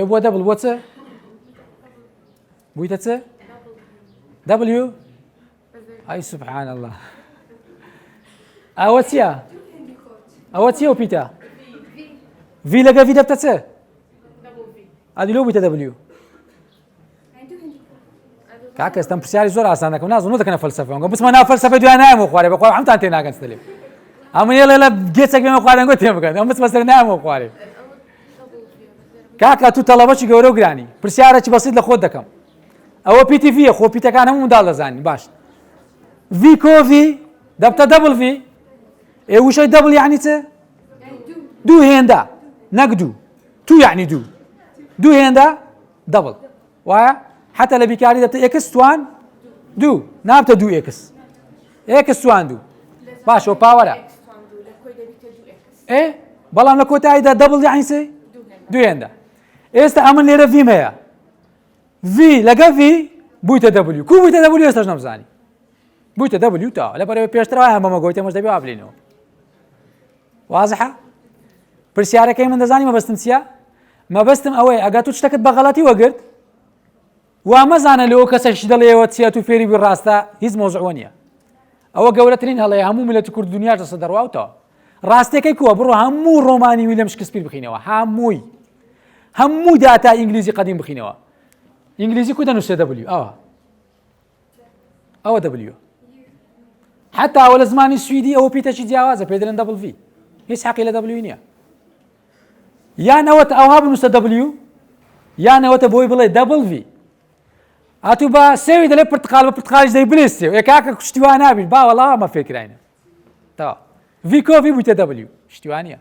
بۆ دەبڵ بۆ چ بوویتە چ دەبلیو ئای سوبحان الله ئەوە چییە ئەوە چییە و پیتە ڤی لەگە ڤی دەبتە چ ئادی لۆ بوویتە دەبلیو کاکە ئێستەم پرسیاری زۆر ئاسان دەکەم نازانم دەکەنە فەلسەفە بچمە ناو فەلسەفە دوای نایەمەوە خوارێ بەخوا هەمتان تێ ناگەن ستەلێ ئەمە لە گێچێک بێمە خواردنگۆ تێ بکەن ئەم بچمە سەر نایەمەوە خوارێ کاکە تو تەڵەبەکی گەورە و گرانی پرسیارێکی بەسیط لە خۆت دەکەم ئەوە PTV خۆ پیتەکان هەموو منداڵ دەزانین باش V کۆڤی دەبتە دەبڵ V وشەی دەبڵ یعنی چ دوو هێندە نەک دوو یعنی دوو هێندە دەبڵ وایە حتى لە بیکاری دەبتە ئێکس توان دوو نابتە دوو ئێکس توان دوو باشەوە پاوەرە بەڵام لە کۆتاییدا دەبڵ یعنی چ دوو هێندە ئێستا ئەمن لێرە ڤیم هەیە V لەگە V بوویتە W کو بوویتە W ئێستاش نەمزانی بوویتە W تا لەبەرەوەی پێشترەوە بەمە گۆیتە مەش دەبێ وابلێنەوە وازحە پرسیارەکەی من دەزانی مەبەستم چییە مەبەستم ئەوەیە ئەگە تو شتەکەت بە غەڵەتی وەگرت وا مەزانە لەوە کەسەش دەڵێەوە چیە تو فێری بی ڕاستە هیچ مۆزوعە نییە ئەوە گەورەترین هەڵەیە هەموو ملەتی کورد دنیاش دەسە دەڕواوتەوە ڕاستیەکەی کووە بڕۆ هەموو ڕۆمانی ویلیەم شکسپیر بخینەوە هەمووی داتا ئینگلیزی قەدیم بخینەوە ئینگلیزی کو دەنووسێ W ئەوە W حتا ئەوە لە زمانی سویدی ئەوە پیتەکی جیاوازە پێ دەڵێن W هیچ حەقی لە W نییە یان ئەوەتە ئەوها بنووسە W یان ئەوەتە بۆی بڵێ W هاتوو بە سێوی دەڵێ پرتقال بە پرتقالیش دەی بنێستێ کاکە شتیوان نابین با وەڵا ئەمە فێرکراینە تەوا V کۆڤی بوویتە W شتیوان نییە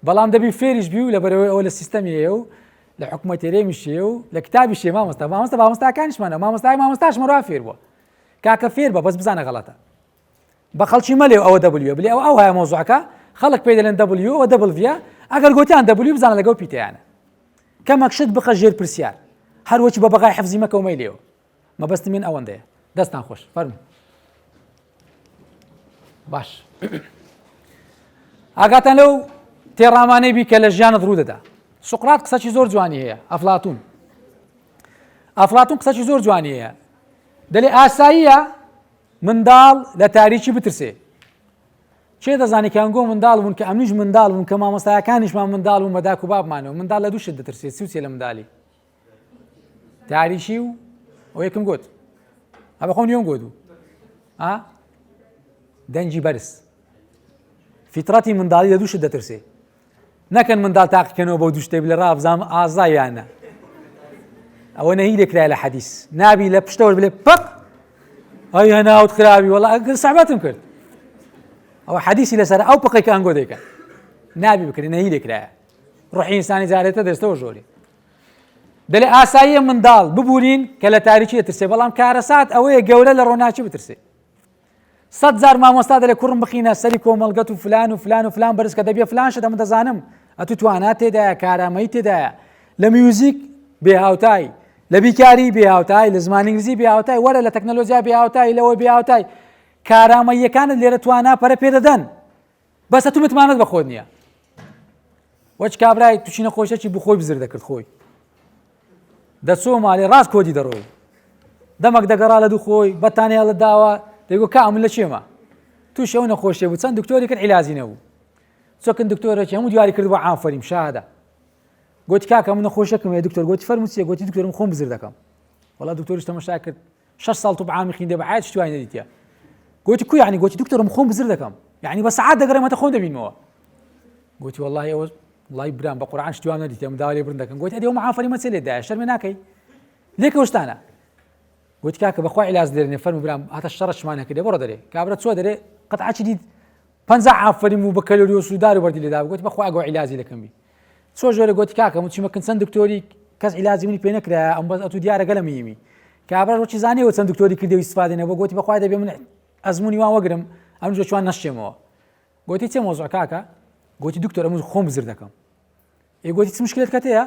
بەڵام دەبی فێریش بی و لەبەرەوەی ئەوە لە سیستەمی هەیە و لە حکوومەتێرێمیشێ و لە کتابی شێ مامۆستاکانیشمانە مامۆستاش مەڕوا فێر بووە کاکە فێر بە بەس بزانە غەڵەتە بە خەڵکی مەلێ ئەوە W بلێ ئەو هەیە مۆزوعەکە خەڵک پێی دەڵێن W ئەوە W ئەگەر گوتیان W بزانە لەگەڵ پیتەیانە کەمەک شت بخە ژێر پرسیار هەروەکی بە بەغای حەفزی مەکە و مەیلێەوە مەبەستی من ئەوەندەیە دەستان خۆش فەرموو باش ئاگاتان لەو تێڕامانەی بی کە لە ژیانت ڕوو دەدا سوقرات قسەی زۆر جوانی هەیە ئەفلاتون قسەی زۆر جوانی هەیە دەڵێ ئاساییە منداڵ لە تاریکی بترسێ چێ دەزانی کەنگۆ منداڵ بوون کە ئەمنیش منداڵ بوون کە مامۆستایەکانیشمان منداڵ بوون بە داک و بابمانەوە منداڵ لە دوو شت دەترسێ چی لە منداڵی تاریشی و ئەو یەکم گوت ئەبە خۆم نیۆم گوت دەنجی بەرز فیتڕەتی منداڵی لە دوو شت دەترسێ نەکەن منداڵ تاقیکەنەوە بەو دوو شتێ بڵێ ڕابزانم ئازایانە ئەوە نەهی لێکرای لە حەدیث نابی لە پشتەوە بڵێ پق ئەی هەناوت خراوی وەڵا سەحبەتم کرد ئەوە حەدیثی لەسەر ئەو پقێک ئەنگۆ دەیکەن نابی بکرێ نەهی لێکرایە ڕوحی ئینسانی جارێتە دەستەوە ژۆری دەڵێ ئاساییە منداڵ ببورین کە لە تاریکی دەترسێ بەڵام کارەسات ئەوەیە گەورە لە ڕۆناچی بترسێ 100,000 مامۆستا دەڵێ کوڕم بخینە سەری کۆمەڵگەت و فلان بەرز کە دەبێ فلان شت ئەمە دەزانم ئەتو توانات تێدایە کارامەی تێدایە لە میوزیک بێهاوتای لە بیکاری بێهاوتای لە زمانی ئینگلیزی بێهاوتای وەرە لە تەکنۆلۆژیا بێهاوتای لەوە بێهاوتای کارامەیەکانت لێرە توانە پەرە پێدەدەن بەس تو متمانەت بە خۆت نییە وەچ کابرای تووشی نەخۆشیێکی بۆ خۆی بزر دەکرد خۆی دەچۆ ماڵێ ڕاست کۆدی دەڕۆی دەمەک دەگەڕا لە دوو خۆی بەتانیا لە داوە دەیگو کە ئەمن لە چێمە تووشی ئەو نەخۆشیە بوو چەند دکتۆری کرد عیلازی نەبوو چۆکن دکتۆرێکی هەموو دیاری کرد بۆ ئافەریم شاهدە گوتی کاکە من نەخۆشیەکەم هەیە دکتۆر گوتی فەرموو چییە گوتی دکتۆرم خۆم بزر دەکەم وەڵا دکتۆریش تەماشا کرد 6 ساڵ تو بەعامی خوێندە بە حیات شتوای نەدیتە گوتی کو یعنی گوتی دکتۆرم خۆم بزر دەکەم یعنی بە سەعات دەگەڕێمەتە خۆم دەبینمەوە گوتی وەڵڵاهی ئەوە وڵای برام بە قورعان شتوام نەدیتە منداڵ لێ برن دەکەن گوتی ئەدێ ئەو معافەری مەچێ لێدایە شەرمێ ناکەی لێکەوە شتانە گوتی کاکە بەخوا عیلاج دێرنێ فەرموو برام هاتە شەڕەشمان هەکردێ بڕۆ دەرێ کابرا چۆ دەرێ قەتعاچی دیت 50 عافەریم و بە کەلۆری و سوودار و بەردی لێدا گوتی بەخوا ئەگەوە عیلازی دەکەمی چۆ ژۆرە گوتی کاکە مچمەکەن چەند دکتۆری کەس عیلازی منی پێ نەکرایە ئەم بەس ئەتو دیارە گەلە میمی کابرا ڕۆکی زانیەوە چەند دکتۆری کردی و ئیسفادە نەبووە گوتی بەخوا دەبێ من ئەزمموی وان وەگرم ئەم جۆ چوان نەشتێمەوە گوتی چێ مۆزوع کاکە گوتی دکتۆر ئەمە خۆم بزر دەکەم گوتی چ مشکلت کەتەیە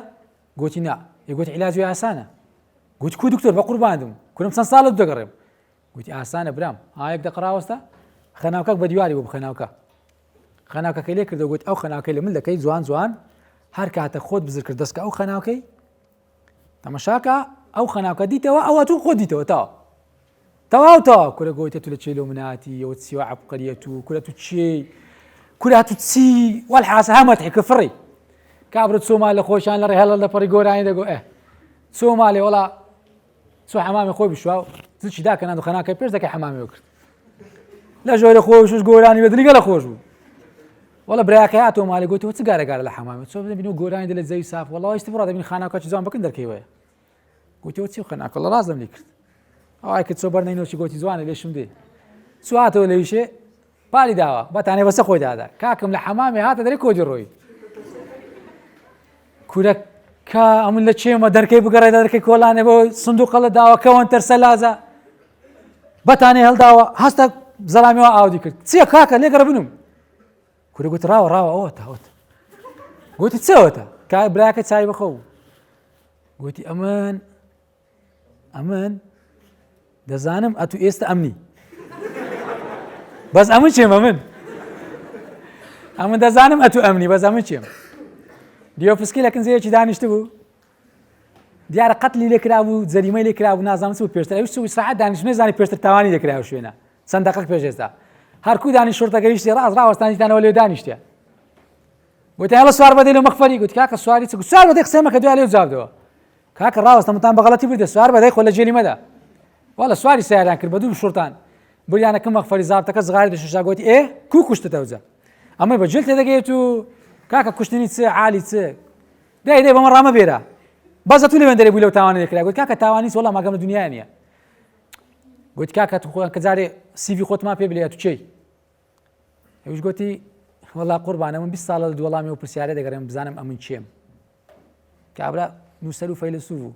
گوتی نا گوتی عیلاجی ئاسانە گوتی کو دکتۆر بە قورباندم کورم چەند ساڵت دەگەڕێم گوتی ئاسانە برام ئایەک دەقڕاوەستە خەناوکەک بە دیواری بۆ بخەناوکە خەناوکەکەی لێ کردەوە گوت ئەو خەناوکەی لە من دەکەی جوان هەر کاتە خۆت بزر کرد دەستکە ئەو خەناوکەی تەماشاکە ئەو خەناوکە دیتەوە ئەوە تو خۆت دیتەوە تەواو کورە گوتە تو لە چێلۆ مناتی ئەوە چی عەبقەریەت و کورە تو چی کورە تو چی وەڵحاسە هەمەت حکە فڕی کابرا چۆما لە خۆشیان لە ڕێهەڵە لە پەڕی گۆرانی دەگۆ چۆ ماڵێ وەڵا چۆ حەمامی خۆی بشوا زچی داکەنان و خەناکەی پێش دەکەی حەمامی وەکرد لە ژۆرە خۆشش گۆرانی بەدریگە لە خۆش بوو وڵە براکە هاتۆ ماڵی گوتی چ گارەگارە لە حەمامێت چۆ ببین و گۆرانی دەڵێت زەوی ساف وەڵی ئێستا بڕا دەبین خاناوکەی جوان بکەن دەرکەوەیە گوتی چی خەناکە لە ڕاستم لی کرد ئەوای کە چۆ بەرنەینەوەی گوتی جوانە لێشم دێ سواتەوە لەویشێ پالی داوە بەتانێ بەسە خۆی دادا کاکەم لە حەمامێ هاتە دەرێ کۆدی ڕۆی کورەکە ئەمن لە چێمە دەرکەی بگەڕێ دەرکەی کۆلانێ بۆ سندوقە لە داوەکەوەن تەرسە لازە بەتانێ هەڵداوە هەستە زەڵامیەوە ئاودی کرد چییە کاکە لێگەڕ بنم کورە گوت ڕاوە ئەوەتە گوتی چەوەتە کا براکە چای بخۆ گوتی ئەمن دەزانم ئەتو ئێستا ئەمنی بەس ئەمن چێم ئەمن دەزانم ئەتو ئەمنی بەس ئەمن چێم دیۆ پسکی لە کنزەیەکی دانیشت بوو دیارە قەتلی لێکرا بوو جەریمەی لێکرا بوو نازانم چ بوو پێشتر ئەویش ساعەت دانیشتنی زانی پێشتر تاوانی لێکراوە شوێنە چەند دەقەق پێش ئێستا هەرکوو دانی شورتە گەیشتی ڕاوەستانیتانەوە لێ دانیشتە گوتی هەڵە سوار بەدەی لە مەخفەری گوت کاکە سواری چ سوار بەدەی قسەمە کە دوای لێ جوابدەوە کاکە ڕاوەستەمتان بەغەڵەتی بردە سوار بەدەی خۆ لە جێلیمەدا وەڵە سواری سیاریان کرد بە دوو شورتان بریانەکە مەخفەری زابتەکە زغاری دەشوشا گوتی کوو کوشتتەوزە ئەمەی بە جێل تێدەگەیت و کاکە کوشتنی چ عالی چ دای بەمە ڕامە بێرە بەزە تو لەوێن دەرێ بووی لەو تاوانە لێکرا گوت کاکە تاوانیت وەڵام ماگەم لە دنیای نییە گوت کاکە تو خۆیان کە جارێ سیڤی خۆتمان پێ بڵێ تو چی ئەویش گوتی وەڵا قوربانە من 20 ساڵە لە دووەڵامی و پرسیارە دەگەڕێم بزانم ئەمن چێم کابرا نووسەر و فەیلسوف بوو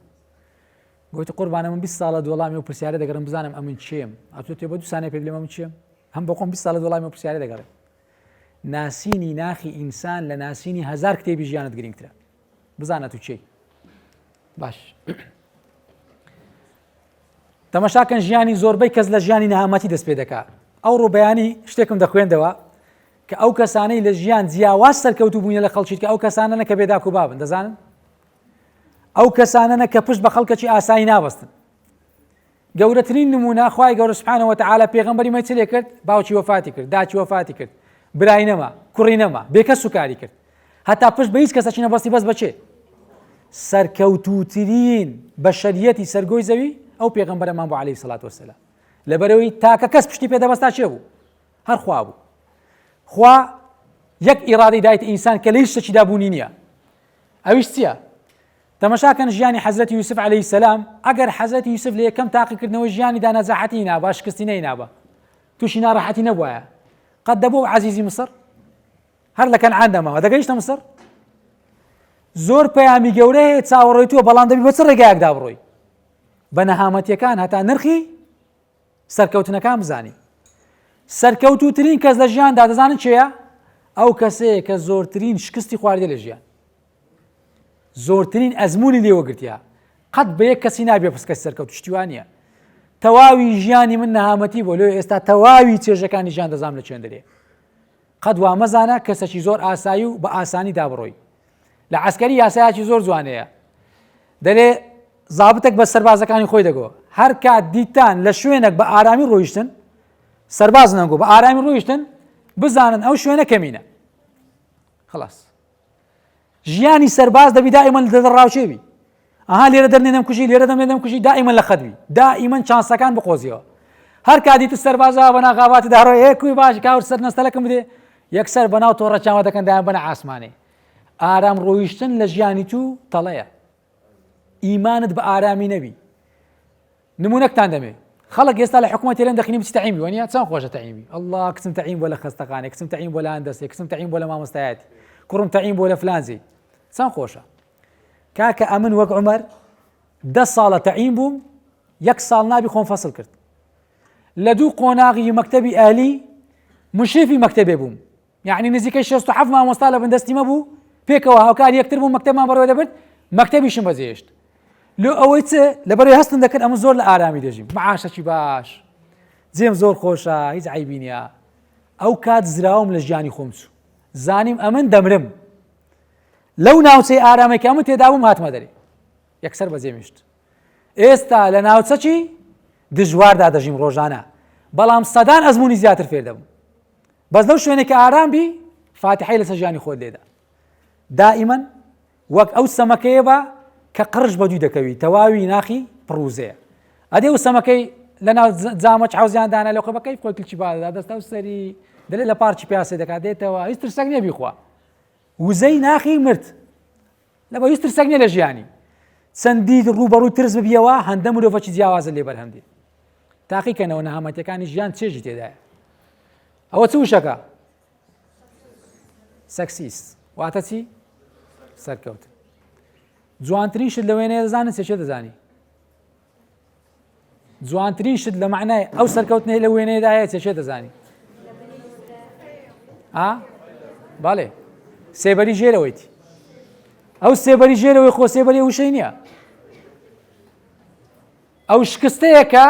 گوتی قوربانە من 20 ساڵە دووەڵامی و پرسیارە دەگەڕێم بزانم ئەمن چێم ئەتۆ تێ بە 2 سانێ پێ بڵێم ئەمن چێم هەم بە خۆم 20 ساڵە دووەڵامی و پرسیارە دەگەڕێم ناسینی ناخی ئینسان لە ناسینی هەزار کتێبی ژیانت گرنگترە بزانە تو چی باش تەماشاکەن ژیانی زۆربەی کەس لە ژیانی نەهامەتی دەست پێ دەکات ئەو ڕووبەیانی شتێکم دەخوێندەوە کە ئەو کەسانەی لە ژیان جیاواز سەرکەوتوو بووینە لە خەڵکیت کە ئەو کەسانە کە بێداک و بابن دەزانن ئەو کەسانە کە پشت بە خەڵکەکی ئاسایی نابەستن گەورەترین نمونە خوای گەورە سوبحانەهو وتەعالە پێغەمبەری مەی چ لێ کرد باوکی وەفاتی کرد داچی وەفاتی کرد برای نەما کوڕی نەما بێکەس سوکاری کرد هەتا پشت بە هیچ کەسەکی نەبەستی بەس بەچێ سەرکەوتووترین بەشەریەتی سەرگۆی زەوی ئەو پێغەمبەرەمان بوو عەلەیهی سەڵات وەسەلام لەبەرەوەی تاکە کەس پشتی پێدەبەستا چێ بوو هەر خوا بوو خوا یەک ئیرادەی دایتە ئینسان کە لە هیچ شتێکی دابوونی نییە ئەویش چییە تەماشاکەن ژیانی حەزرەتی یوسف عەلەیهی سەلام ئەگەر حەزرەتی یوسف لە یەکەم تاقیکردنەوەی ژیانی دانەزاحەتی نابا شکستی نەینابە تووشی ناڕەحەتی نەبووایە قەت دەبوو عەزیزی مسر هەر لە کەنعان دەماوە دەگەیشتە مسر زۆر پەیامی گەورە هەیە چاوەڕێتووە بەڵام دەبی بە چ ڕێگایەکدا بڕۆی بە نەهامەتیەکان هەتا نرخی سەرکەوتنەکان بزانی سەرکەوتووترین کەس لە ژیاندا دەزانن چێیە ئەو کەسەیە کە زۆرترین شکستی خواردە لە ژیان زۆرترین ئەزمموی لێوەگرتیا قەت بە یەک کەسی نابێ پسکەسی سەرکەوت شتیوانە تەواوی ژیانی من نەهامەتی بۆ لێ ئێستا تەواوی چێژەکانی ژیان دەزانم لە چێن دەرێ قەت وا مەزانە کەسێکی زۆر ئاسایی و بە ئاسانی دابڕۆی لە عەسکەری یاسایەکی زۆر جوانەیە دەرێ زابتێک بە سەربازەکانی خۆی دەگۆ هەر کات دیتان لە شوێنێک بە ئارامی ڕۆیشتن سەرباز نەنگۆ بە ئارامی ڕۆیشتن بزانن ئەو شوێنە کەمینە خلاص ژیانی سەرباز دەبی دائیمەن لە دەڕاوچێبی ئەها لێرە دەرنێنم کوژی لێرە دەمێنم کوژی دائیمەن لە خەتبی دائیمەن چانسەکان بقۆزیەوە هەر کاتیت سەربازا بەنا غاباتی داڕۆی کوی باش کاور سەر نەستەلەکەم بدێ یەکسەر بەناو تۆڕە چاوە دەکەن دایان بنە ئاسمانێ ئارام ڕۆیشتن لە ژیانی تو تەڵەیە ئیمانت بە ئارامی نەبی نمونەکتان دەمێ خەڵک ئێستا لە حکوومەت هێران دەخینی بچی تەعیمی وانە چەند خۆشە تەعیمی الله کچم تەعیم بۆ لە خەستەخانێک کچم تەعیم بۆ لە هەندەسێ کچم تەعیم بۆ لە مامۆستایەتی کوڕم تەعیم بۆ لە فلانزی چەند خۆشە کاکە ئەمن وەک عومەر 10 ساڵە تەعیم بووم 1 ساڵ نابی خۆم فەسڵ کرد لە دوو قۆناغی مەکتەبی ئالی مشرفی مەکتەبێ بووم یعنی نزیکەی 67 مامۆستا لە بەندەستی مە بوو پێکەوە هاوکار یەکتر بوو مەکتەبمان بەڕێوە دەبرد مەکتەبیشم بەجێهێشت لۆ ئەوەی چ لەبەرەوەی هەستم دەکرد ئەمە زۆر لە ئارامی دەژیم معاشەکی باش جێم زۆر خۆشە هیچ عیبی نییە ئەو کات زراوم لە ژیانی خۆم چوو زانیم ئەمن دەمرم لەو ناوچەی ئارامێکی ئەمە تێدا بووم هاتمە دەرێ یەکسەر بەجێمیشت ئێستا لە ناوچەکی دژواردا دەژیم ڕۆژانە بەڵام سەدان ئەزمموی زیاتر فێر دەبووم بەس لەو شوێنێکە ئارام بی فاتحەی لەسەر ژیانی خۆت لێدا دائیمەن وەک ئەو سەمەکەیە بە کە قڕش بە دووی دەکەوی تەواوی ناخی پڕوزەیە ئەدێ و سەمەکەی لەناو جامە حوزیان دانا لە خۆ بەکەی خۆی کلچی بادەدا دەستا و سەری دەڵێ لە پارکی پیاسێ دەکات دێتەوە هیچ ترسێک نییە بیخوا وزەی ناخی مرد لەبە هیچ ترسێک نییە لە ژیانی چەندی ڕوبەڕووی ترس ببیەوە هەندە مرۆڤەکی جیاوازە لێ بەرهەم دێت تاقیکەنەوە نەهامەتیەکانی ژیان چێژی تێدایە ئەوە چ وشەکە سەکسیست واتە چی سەرکەوت جوانترین شت لە وێنەیە دەزانن چێ دەزانی جوانترین شت لە معنای ئەو سەرکەوتنەی لە وێنەیەدا هەیە چێ دەزانی باڵێ سێبەری ژێرەوەیتی ئەو سێبەری ژێرەوەی خۆ سێبەری وشەی نییە ئەو شکستەیەکە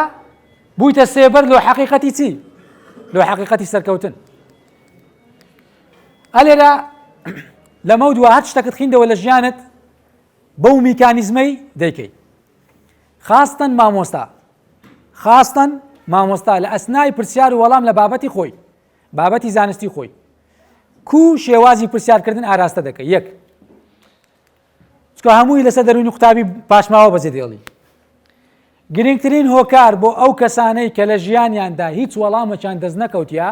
بوویتە سێبەر لۆ حەقیقەتی چی لۆ حەقیقەتی سەرکەوتن ئەلێرە لەمە دووە هەر شتەکەت خیندەوە لە ژیانت بەو میکانیزمەی دەیکەی خاستن مامۆستا لە ئەسنای پرسیار و وەڵام لە بابەتی خۆی بابەتی زانستی خۆی کو شێوازی پرسیارکردن ئاراستە دەکەی یەک چکە هەمووی لەسەر دەروونی قوتابی پاشماوە بەجێ دێڵی گرنگترین هۆکار بۆ ئەو کەسانەی کە لە ژیانیاندا هیچ وەڵامەچان دەست نەکەوتیا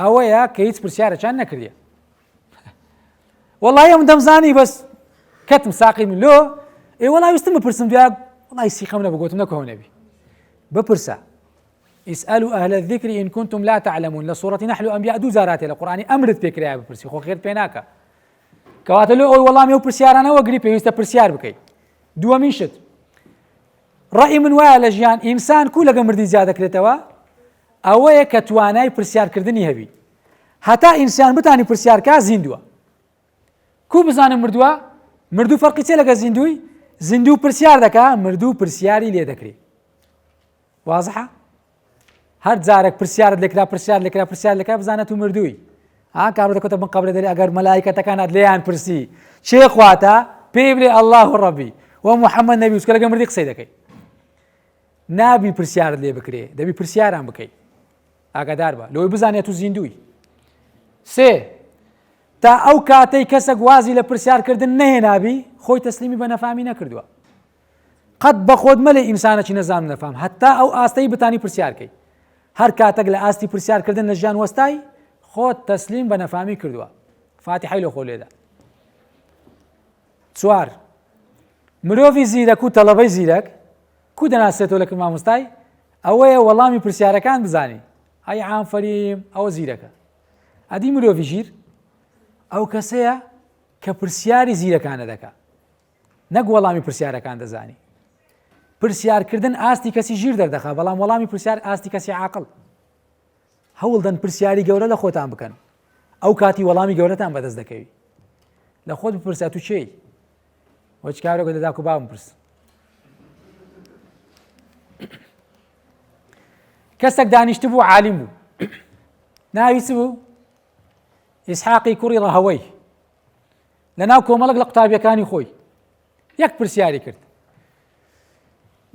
ئەوەیە کە هیچ پرسیارەچان نەکردیە وەڵای ئەم دەمزانی بەس کەتم ساقی من لۆ وەڵای ویستم بپرسم دوای وەڵای سیخەم نەبگوتم نەکەوە نەبی بپرسە اسألوا أهل الذكر إن كنتم لا تعلمون لسورة نحل أنبياء دو زارات القرآن أمرت بكريا بپرسی خو خير بيناك كواتە لۆ ئەوی وەڵامی ئەو پرسیارانەوە گری پێویستە پرسیار بکەیت دووەمین شت ڕەئی من وایە لە ژیان ئینسان کو لەگە مردی جیا دەکرێتەوە ئەوەیە کە توانای پرسیارکردنی هەبی هەتا ئینسان بتانی پرسیارکە زیندووە کو بزانم مردوو فەرقی چێ لەگە زیندوو پرسیار دەکا مردوو پرسیاری لێ دەکرێت وازحە هەر جارێک پرسیارت لێکرا بزانێت و مردووی کارو دەکەوتە بن قەبرە دەری ئەگەر مەلایکەتەکانات لێیان پرسی چێ خواتە پێی بڵێ ئەڵڵاه ڕەبی و محەممەد نەبی وچکە لەگە مردی قسەی دەکەی نابی پرسیارت لێ بکرێ دەبی پرسیاران بکەیت ئاگادار بە لەوەی بزانێت و زیندووی سێ تا ئەو کاتەی کەسە گوازی لە پرسیارکردن نەهێنابی خۆی تەسلیمی بە نەفامی نەکردووە قەت بە خۆت مەلێ ئینسانێکی نەزانم نەفام هەتا ئەو ئاستەی بتانی پرسیارکەی هەر کاتێک لە ئاستی پرسیارکردن لە ژیان وەستای خۆت تەسلیم بە نەفامی کردووە فاتحەی لە خۆ لێدا چوار مرۆڤی زیرەک و تەڵەبەی زیرەک کو دەناسێتەوە لە مامۆستای ئەوەیە وەڵامی پرسیارەکان بزانی ئای عامفەریم ئەوە زیرەکە ئەدی مرۆڤی ژیر ئەو کەسەیە کە پرسیاری زیرەکانە دەکا نەک وەڵامی پرسیارەکان دەزانی پرسیارکردن ئاستی کەسی ژیر دەردەخا بەڵام وەڵامی پرسیار ئاستی کەسی عاقڵ هەوڵدەن پرسیاری گەورە لە خۆتان بکەن ئەو کاتی وەڵامی گەورەتان بەدەست دەکەوی لە خۆت بپرسە تو چێی وەچ کارێکە دەداک و باوم پرس کەسێک دانیشت بوو عالیم بوو ناوی چ بوو ئیسحاقی کوڕی ڕەهەوەی لەناو کۆمەڵک لە قوتابیەکانی خۆی یەک پرسیاری کرد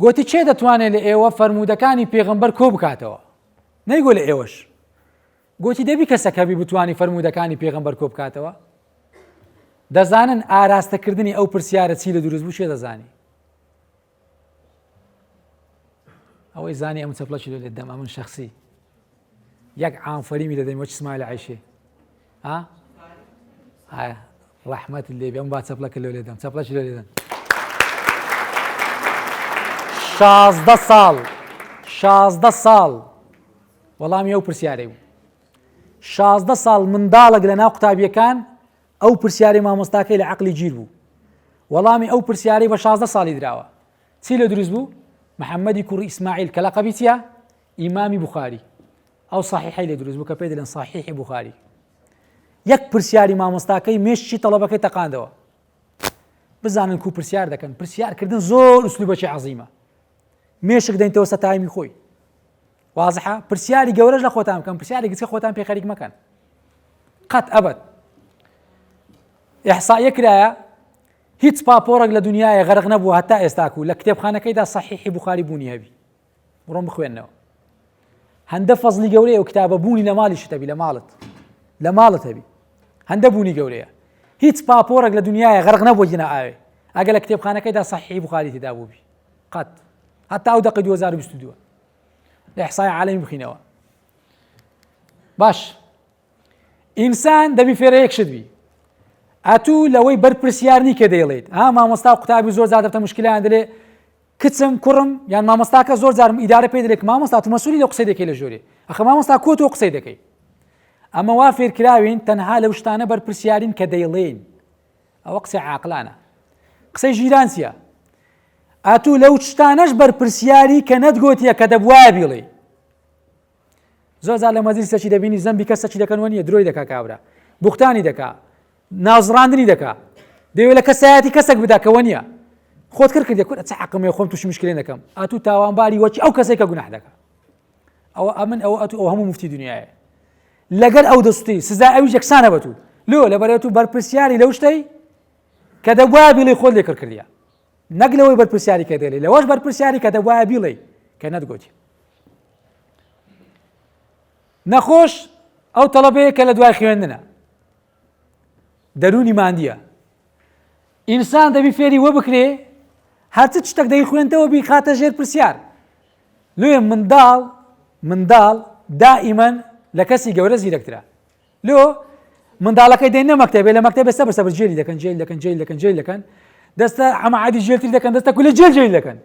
گوتی چێ دەتوانێت لە ئێوە فەرموودەکانی پێغەمبەر کۆ بکاتەوە نەیگۆ لە ئێوەش گوتی دەبی کەسەکەبی بتوانی فەرموودەکانی پێغەمبەر کۆ بکاتەوە دەزانن ئاراستەکردنی ئەو پرسیارە چی لە دروست بوو چێ دەزانی ئەوەی زانی ئەم چەپڵەکی لێ دەم ئەمن شەخسی یەک عامفەریمی دەدەین وەچ اسماعیل عەیشێ ڕەحمەت لێ بێ ئەم با چەپڵەکە لێ دەم چەپڵەکی لێ دەن 16 ساڵ وەڵامی ئەو پرسیارەی بوو 16 ساڵ منداڵک لە ناو قوتابیەکان ئەو پرسیاری مامۆستاکەی لە عەقلی گیر بوو وەڵامی ئەو پرسیارەی بە 16 ساڵی دراوە چی لە دروست بوو محەممەدی کوڕی ئیسماعیل کە لەقەبی چییە ئیمامی بوخاری ئەو صحیحەی لێ دروست بوو کە پێ دەڵێن صحیحی بوخاری یەک پرسیاری مامۆستاکەی مێشتی تەڵەبەکەی تەقاندەوە بزانن کو پرسیار دەکەن پرسیارکردن زۆر ئوسلوبەکی عەزیمە مێشک دەینتەوە سەتایمی خۆی وازحە پرسیاری گەورەش لە خۆتان بکەن پرسیاری گچکە خۆتان پێ خەریک مەکەن قەت ئەبەد ئیحسائیە کرایە هیچ پاپۆرێک لە دنیاە غەرق نەبووە هەتا ئێستاکو لە کتێبخانەکەیدا صحیحی بوخاری بوونی هەبی بڕۆم بخوێنەوە هەندە فەزلی گەورەیە و کتابە بوونی لە ماڵیشت هەبی لە ماڵت هەبی هەندە بوونی گەورەیە هیچ پاپۆرێک لە دنیاە غەرق نەبووە جنە ئاوێ ئەگە لە کتێبخانەکەیدا صحیحی بوخاری تێدا بووبی قەت هەتا ئەو دەقەی 2022 لە ئیحسای عالەمی بخینەوە باش ئینسان دەبی فێرە یەک شت بی ئەتوو لەوەی بەرپرسیارنی کە دەیڵێت مامۆستا و قوتابی زۆر زار دەبتە مشکلیان دەلێ کچم کوڕم یان مامۆستاکە زۆر جار ئیدارە پێ دەڵێت مامۆستا تو مەسوولی لە قسەی دەکەی لە ژوورێ ئەخە مامۆستا کۆ تۆ قسەی دەکەی ئەمە وا فێرکراوین تەنها لەو شتانە بەرپرسیارین کە دەیڵێن ئەوە قسەی عاقلانە قسەی ژیران چییە ئەتوو لەو شتانەش بەرپرسیاری کە نەتگۆتیە کە دەبوایە بیڵێ زۆر زار لە مەجلیسێکی دەبینی زەمبی کەسێکی دەکەن وە نییە درۆی دەکا کابرا بوختانی دەکا نازڕاندنی دەکا دەوێت لە کەسایەتی کەسێک بدا کەوە نییە خۆت کرد کردی کورد چ حەقمێ خۆم تووشی مشکلێ دەکەم ئەتوو تاوانباری وەکی ئەو کەسێک کە گوناح دەکا ئەوە ئەمن ئەو ئەتوو ئەو هەموو مفتی دنیاە لەگەر ئەو دەستی سزا ئەویش یەکسانە بەتوو لۆ لەبەرێت و بەرپرسیاری لەو شتەی کە دەبوایە بیڵێ خۆت لێ کردیە نەک لەوەی بەرپرسیاری کە دەڵێ لەوەش بەرپرسیاری کە دەبوایە بیڵێ کە نەتگۆتی نەخۆش ئەو تەڵەبەیە کە لە دوای خوێندنە دەرونی ماندیە ئینسان دەبی فێری وە بکرێ هەرچ شتێک دەی خوێنتەوە بی خاتە ژێر پرسیار لێ منداڵ دائیمەن لە کەسی گەورە زیرەکترە لۆ منداڵەکەی دێنە مەکتەبێ لە مەکتەبێ سەبەر جێلی دەکەن دەستە ئەمە عادی جێلتری دەکەن دەستە کولە جێل دەکەن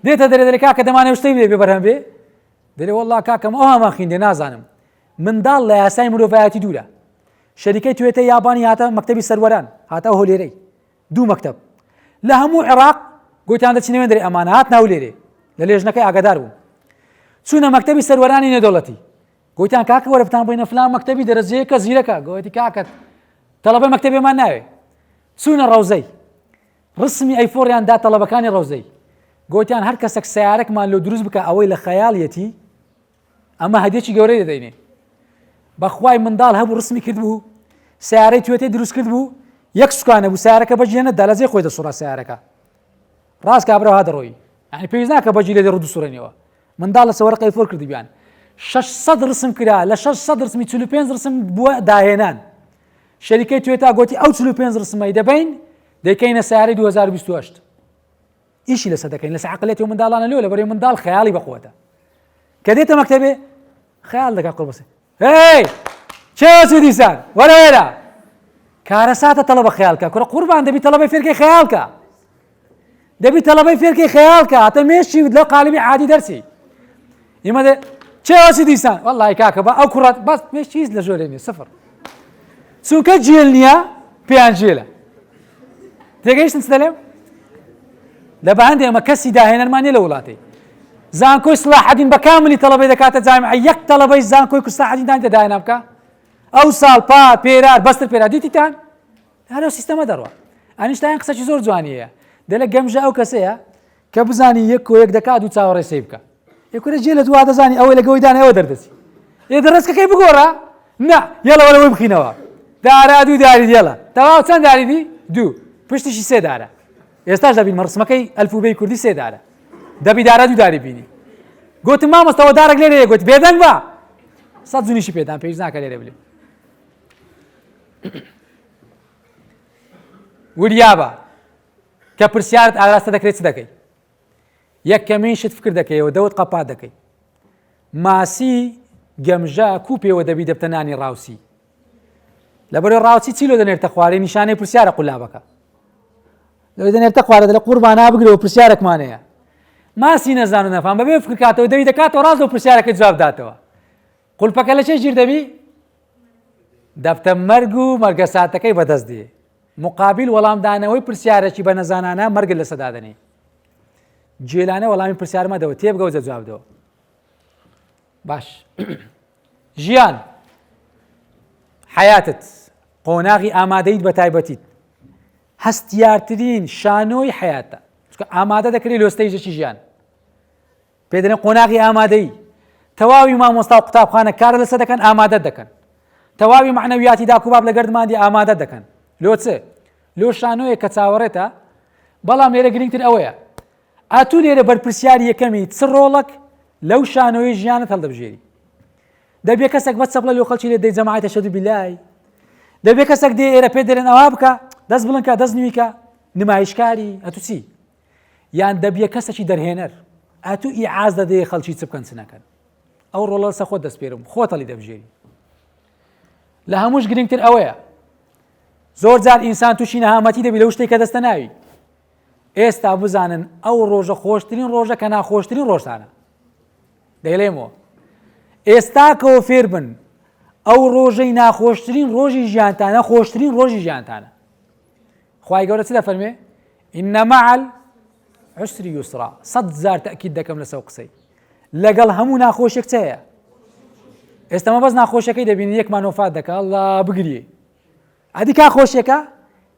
دێتە دەرێ کاکە دەمانێ شتەی بێ بەرهەم بێ دەرێ وەڵڵا کاکەم ئەو هەمان خوێندێ نازانم منداڵ لە یاسای مرۆڤایەتی دوورە شەریکەی توێتە یابانی هاتە مەکتەبی سەروەران هاتە هەولێرەی دوو مەکتەب لە هەموو عێراق گوتیان دەچینەوە دەرێ ئەمانە هات ناولێرێ لە لێژنەکەی ئاگادار بوو چوونە مەکتەبی سەروەرانی نێدەوڵەتی گوتیان کاکە وەرە بتان بۆینە فلان مەکتەبی دەرەجەیەکە زیرەکە گوتی کاکە تەڵەبەی مەکتەبێمان ناوێ چوونە ڕەوزەی ڕسمی ئەیفۆڕیان دا تەڵەبەکانی ڕەوزەی گوتیان هەر کەسێک سیارەکمان لۆ دروست بکە ئەوەی لە خەیاڵیەتی ئەمە هەدیەکی گەورەی دەدەینێ بەخوای منداڵ هەبوو ڕسمی کرد بوو سیارەی توێتەی دروست کرد بوو یەک سوکانە بوو سیارەکە بەجێنە دا لەجێ خۆی دەسوڕا سیارەکە ڕاست کابرا هادەڕۆی یعنی پێویست ناکە بەجێ لێ ڕوو دەسوڕێنەوە منداڵ لە سەوەرەقەی فۆر کردی بیان 600 ڕسم کرا لە 600 ڕسمی 45 ڕسم بووە داهێنان شەریکەی توێتا گوتی ئەو 45 ڕسمەی دەبین دەکەینە سیارەی 2028 ئیشی لەسەر دەکەین لەسەر عەقڵێتی و منداڵانە لێو لەبەرەوەی منداڵ خەیاڵی بەخۆتە کە دێتە مەکتەبێ خەیاڵ دەکا قوڵ بەسێ هەی چێوەچی دیسان وەرە وێرە کارە ساتە تەڵەبە خەیاڵکە کوڕە قوربان دەبی تەڵەبەی فێرکەی خەیاڵکە دەبی تەڵەبەی فێرکەی خەیاڵکە هاتە مێشتی لەو قالبی عادی دەرسی ئێمە چێوەچی دیسان وەڵڵی کاکە بە ئەو کوڕات باس مێشتی هیچ لە ژۆرێ نیە سفر چونکە جێل نییە پێیان جێلە تێگەیشتن چ دەڵێم لە بەهەندێ ئەمە کەسی داهێنەرمانیە لە وڵاتی زانکۆی سلاحەدین بە کاملی تەڵەبەی دەکاتە جامعە یەک تەڵەبەی زانکۆی سلاحەدین دانی دەداهێنا بکە ئەو ساڵ پێرار بەستر پێرا دیتیتان هەرو سیستەمە دەڕوە ئەنیشتاین قسەی زۆر جوانیەیە دەڵێ گەمژە ئەو کەسەیە کە بزانی یەک و یەک دەکات و چاوەڕێ سێ بکە یەکورە جێ لە دوا دەزانی ئەوەی لە گەوەی دانەوە دەردەچی ێ دەڕێزکەکەی بگۆڕە نا یەڵە وەرەوەی بخینەوە دارا دوو داری دێڵە تەواو چەند داریدی دوو پشتیشی سێ دارە ئێستاش دەبین مەڕسمەکەی ئەلفوبەی کوردی سێ دارە دەبی دارە دوو داری بینی گوتم مامۆستاەوە دارێک لێرەیە گوت بێدەنگ بە سەد جونیشی پێدان پێویست ناکە لێرە بلێ وریابە کە پرسیارت ئاراستە دەکرێت چ دەکەی یەک کەمەی شت فکر دەکەیەوە دەوت قەپات دەکەی ماسی گەمژە کوپێوە دەبی دەبتە نانی ڕاوسی لەبەرەوەی ڕاوچی چی لۆ دەنێرتە خوارێ نیشانەی پرسیارە قولابەکە لەوێ دەنێرتە خوارە دەڵێ قوربان نابگرەوە پرسیارێکمانەیە ماسی نەزان و نەفام بەبێ فکر کاتەوە دەوی دەکاتەوە ڕاست و پرسیارەکە جواب داتەوە قولپەکە لە چێ گیر دەبی دەبتە مەرگ و مەرگە ساتەکەی بەدەست دێ مقابل وەڵامدانەوەی پرسیارێکی بە نەزانانە مەرگت لە سەدادنێ جێلانە وەڵامی پرسیارمەدەوە تێبگە و جوابدەوە باش ژیان حیاتت قۆناغی ئامادەیت بە تایبەتیت هەستیارترین شانۆی حیاتە ئامادە دەکرێت لۆستەیژەکی ژیان پێ دەڵێن قۆناغی ئامادەی تەواوی مامۆستا و قوتابخانە کارە لەسەر دەکەن ئامادەت دەکەن تەواوی معنەویاتی داکوباب لە گەردماندی ئامادەت دەکەن لۆ چ لۆ شانۆیە کە چاوەڕێتە بەڵام لێرە گرنگتر ئەوەیە ئاتوو لێرە بەرپرسیاری یەکەمی چ ڕۆڵک لەو شانۆی ژیانت هەڵدەبژێری دەبێ کەسێک بە چەپڵە لۆ خەڵکی لێ دەی جەماعەتە شەدو بیلای دەبێ کەسێک دێ ئێرە پێ دەڵێن ئەوا بکە دەست بڵنکە دەست نویکە نمایشکاری ئەتوو چی یان دەبیە کەسێکی دەرهێنەر ئەتوو ئیعاز دەدەی خەڵکی چ بکەن چ نەکەن ئەو ڕۆڵە لەسەر خۆت دەستپێرم خۆتەڵی دەبژێری لە هەمووش گرنگتر ئەوەیە زۆر جار ئینسان تووشی نەهامەتی دەبی لەو شتێک کە دەستە ناوی ئێستا بزانن ئەو ڕۆژە خۆشترین ڕۆژە کە ناخۆشترین ڕۆژتانە دەیڵێمەوە ئێستاکەوە فێر بن ئەو ڕۆژەی ناخۆشترین ڕۆژی ژیانتانە خۆشترین ڕۆژی ژیانتانە خوای گەورە چ دەفەرمێ ئینە مەعەل عوسری یوسرا 100,000 تەکید دەکەم لەسەو قسەی لەگەڵ هەموو ناخۆشێک چ هەیە ئێستا مەبەست ناخۆشەکەی دەبینی یەکمان وفات دەکا ئەڵڵا بگریێ ئەدی کا خۆشیەکە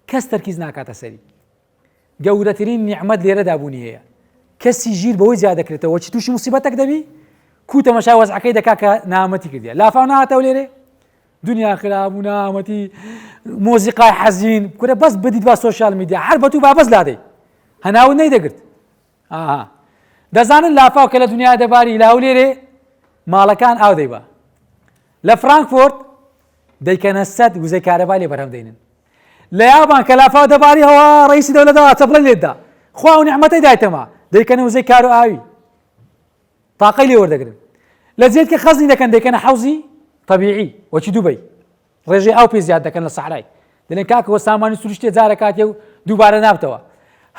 کەس تەرکیز ناکاتە سەری گەورەترین نیعمەت لێرەدا بوونی هەیە کەسی ژیر بەوەی جیا دەکرێتەوە چی تووشی موسیبەتێک دەبی کو تەماشای وەزعەکەی دەکا کە نامەتی کردیە لافاو نهاتەوە لێرێ دنیا خراب و نامەتی مۆزیقای حەزین کورە بەس بدیت با سۆشیال میدیا هەر بە تو با بەس لادەی هەناون نەیدەگرت ئاها دەزانن لافاو کە لە دنیا دەباری لاو لێرێ ماڵەکان ئاو دەیبا لە فرانکفۆرت دەیکەنە سەد وزەی کارەبای لێ بەرهەم دەینن لە یابان کە لافاو دەباری هەوا ڕئیسی دەوڵەتەوە چەپڵە لێتدا خوا و نیعمەتەی دایتەما دەیکەنە وزەی کار و ئاوی تاقەی لێ وەردەگرن لە جێت کە خەزی دەکەن دەیکەنە حەوزی طبیعی وەچی دووبەی ڕێژەی ئاو پێ زیاد دەکەن لە سەحرای دەڵێن کاکەوە سامانی سروشتێ جارە کاتێ و دووبارە نابتەوە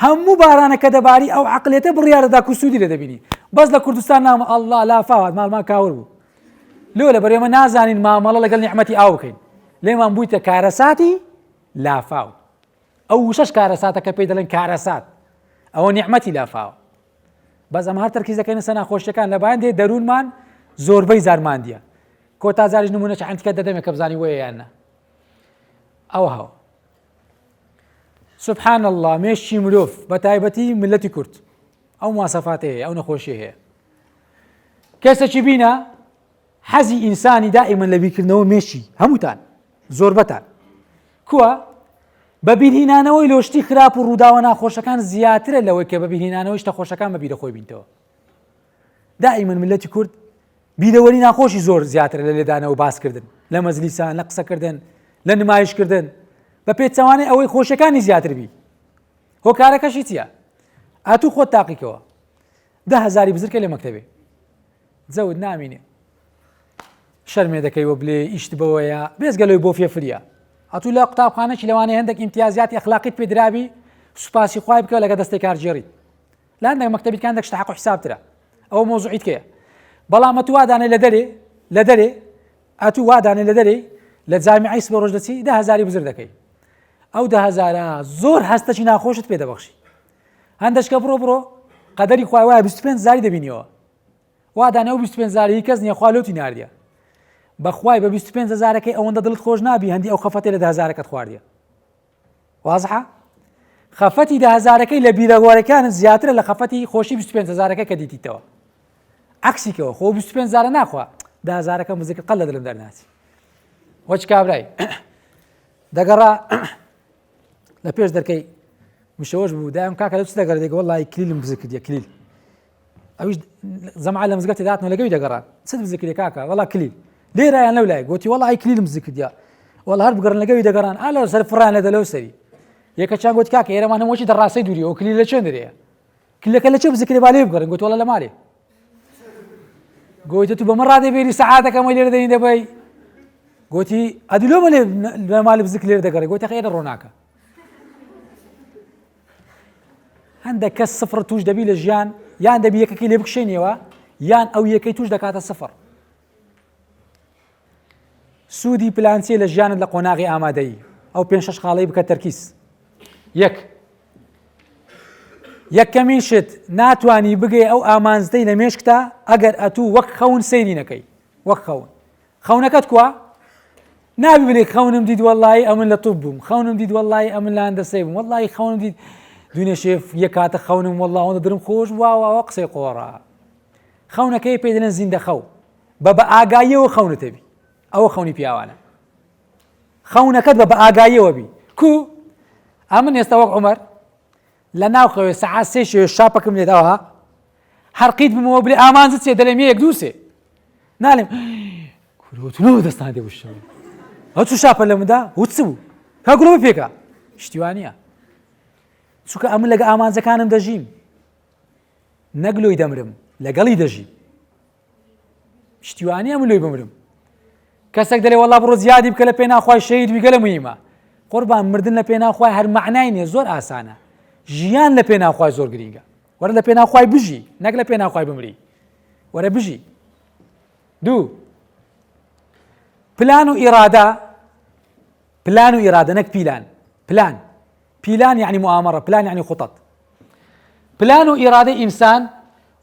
هەموو بارانە کە دەباری ئەو عەقلێتە بڕیارەدا کوسوودی لێ دەبینی بەس لە کوردستان نامە ئەڵڵا لافاوات ماڵمان کاور بوو لۆ لە بەرێمە نازانین مامەڵە لەگەڵ نیعمەتی ئاو بکەین لێمان بوویتە کارەساتی لافاو ئەو شەش کارەساتە کە پێی دەڵێن کارەسات ئەوە نیعمەتی لافاوە بەس ئەمە هەر تەرکیز دەکەین سەر ناخۆشیەکان لە بایان دێ دەروونمان زۆربەی زارماندیە کۆتا زاریش نمونە چەندکە دەدەمێ کە بزانی وەیە یان نە ئەوە هەوە سبحان الله مێشتی مرۆڤ بە تایبەتی ملەتی کورد ئەو مواسەفاتە هەیە ئەو نەخۆشی هەیە کەسێکی بینە حەزی ئینسانی دائیمەن لە بیرکردنەوە مێشی هەمووتان زۆربەتان کووە بە بیرهێنانەوەی لۆشتی خراپ و ڕووداوە ناخۆشەکان زیاترە لەوەی کە بە بیرهێنانەوەی شتە خۆشەکان بە بیرە خۆی بینتەوە دائیمەن ملەتی کورد بیرەوەری ناخۆشی زۆر زیاترە لە لێدانەوە باسکردن لە مەجلیسان لە قسەکردن لە نمایشکردن بە پێچەوانەی ئەوەی خۆشەکانی زیاتر بی هۆکارەکەشی چییە ئاتوو خۆت تاقیکەوە 10,000 بزرکە لە مەکتەبێ جەوت نامینێ شەرمێ دەکەیوە بلێ ئیشت بەوەیە بێزگەلەوەی بۆ فێفریە ئەتوو لە قوتابخانەی لەوانەیە هەندێک ئیمتیازاتی ئەخلاقیت پێدرابی سوپاسی خوای بکەوە لەگە دەستی کارژێریت لە هەندێک مەکتەبیەکان دەک شتە حەق و حسابترە ئەوە مۆزوعیت کەیە بەڵام ئەتوو وادانێ لە دەرێ ئەتوو وادانێ لە دەرێ لە جامیعەی سبە ڕۆژ دەچی 10,000 بزر دەکەی ئەو 10,000 زۆر هەستەی ناخۆشت پێ دەبەخشی هەندێکە بڕۆ قەدەری خوای وایە 25,000 دەبینیەوە وادانێ ئەو 25,000 کەس نییە خوا لۆتی ناردیە بەخوای بە 25,000ەکەی ئەوەندە دڵت خۆش نابی هەندی ئەو خەفەتێ لە 10,000ەکەت خواردیە وازحە خەفەتی 10,000ەکەی لە بیرەگوارەکانت زیاترە لە خەفەتی خۆشی 25,000ەکە کە دیتیتەوە عکسیکەوە خۆ 25,000 ناخوا 10,000ەکە مزیکە قەل لە دڵم دەرناچی وەچ کابرای دەگەڕا لە پێش دەرکەی مشەوەش بوو دایم کاکە لە چ دەگەڕێت دێگە وەڵڵی کلیلم بزر کردیە کلیل ئەویش زەمعە لە مزگەوتی داتنەوە لەگەوی دەگەڕان چ بزر کردی کاکە وەڵڵا کلیل لێرایان لەو لای گوتی وەڵڵی کلیلم بزر کردیە وەڵڵا هەر بگەڕن لەگەوی دەگەڕان ئالە سەر فڕان لە دەلەوە سەری یەکەچیان گوت کاکە ئێرەمان هەمووی دەڕاستەی دووری ئەو کلیل لە چێن دەرەیە کلیلەکە لە چێ بزر کردی با لێ بگەڕن گوت وەڵڵا لە مالێ گوتی تو بەمە ڕادەبێری سەعاتەکەمە لێرە دەین دەبەی گوتی ئەدلۆ بەلێ لە مالی بزر لێرە دەگەڕێ گوتی خێرە ڕۆناکە هەندێک کەس سفر توش دەبی لە ژیان یان دەبی یەکەکەی لێ بکشێنیەوە یان ئەو یەکەی توش دەکاتە سفر سوودی پلانچێ لە ژیانت لە قۆناغی ئامادەیی ئەو 5-6 خاڵەی بکە تەرکیز یەکەمین شت ناتوانی بگەی ئەو ئامانزدەی لە مێشکتا ئەگەر ئەتوو وەک خەون سەیری نەکەی وەک خەونەکەت کووە نابی بلێ خەونم دید وەڵڵی ئەمن لە توپ بووم خەونم دید وەڵڵی ئەمن لە هەندەسەی بووم وەڵڵی خەونم دید دوێنێ شێف یەک کاتە خەونم وەڵڵا ئەوەندە دڵم خۆش واوە قسەی قۆڕا خەونەکەی پێ دەڵێن زیندە خەو بە ئاگاییەوە خەونتەبی ئەوە خەونی پیاوانە خەونەکەت بە ئاگاییەوە بی کو ئەمن ئێستا وەک عومەر لە ناوخەوێ سەعات 3 شێوێ شاپەکەم لێداوە هەرقیت بمەوە بلێ ئامانزت چێ دەڵێم یەک دووسێ نالێم کورۆتنەوە دەستان دێبشەوە ئەو چوو شاپە لە مندا وچ بوو کاگوڵە پێکە شتیوانە چونکە ئەمن لەگە ئامانزەکانم دەژیم نەگلۆی دەمرم لەگەڵی دەژیم شتیوانی ئەم لۆی بمرم کەسێک دەڵێ وەڵا بڕۆ زیادی بکە لە پێ ناخوای شەهید بیگە لە مهمە قوربان مردن لە پێ ناخوای هەر معنای نییە زۆر ئاسانە ژیان لە پێ ناخوای زۆر گرینگە وەرە لە پێ ناخوای بژی نەک لە پێ ناخوای بمری وەرە بژی دوو پلان و ئیرادە نەک پیلان یعنی مؤامرة پلان یعنی خطط پلان و ئیرادەی ئینسان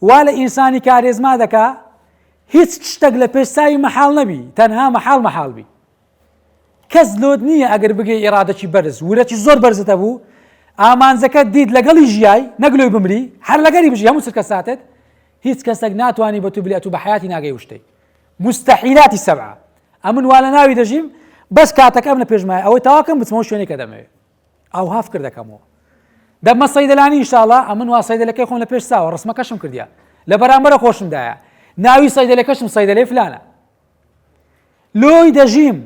وا لە ئینسانی کارێزما دەکا هیچ شتێک لە پێشساوی مەحاڵ نەبی تەنها مەحاڵ بی کەس لۆت نییە ئەگەر بگەی ئیرادەکی بەرز ورەکی زۆر بەرزتە بوو ئامانجەکەت دیت لەگەڵی ژیای نەگلۆی بمری هەر لەگەری بژی هەموو چرکە ساتت هیچ کەسێک ناتوانانی بە تو بلێت و بە حیاتی ناگەی وشتەی مستحیلاتی سەبعە ئەمن وا لە ناوی دەژیم بەس کاتەکەم لە پێشمای ئەوەی تاواکەم بچمەوە شوێنێکە دەمەوێت ئەو هاف کردەکەمەوە دەمە سەیدەلانی ئینشاڵڵا ئەمن وا سەیدەلەکەی خۆم لە پێش ساوە ڕسمەکەشم کردیا لە بەرامبەرە خۆشمدایە ناوی سەیدەلەکەشم سەیدەلەی فلانە لۆی دەژیم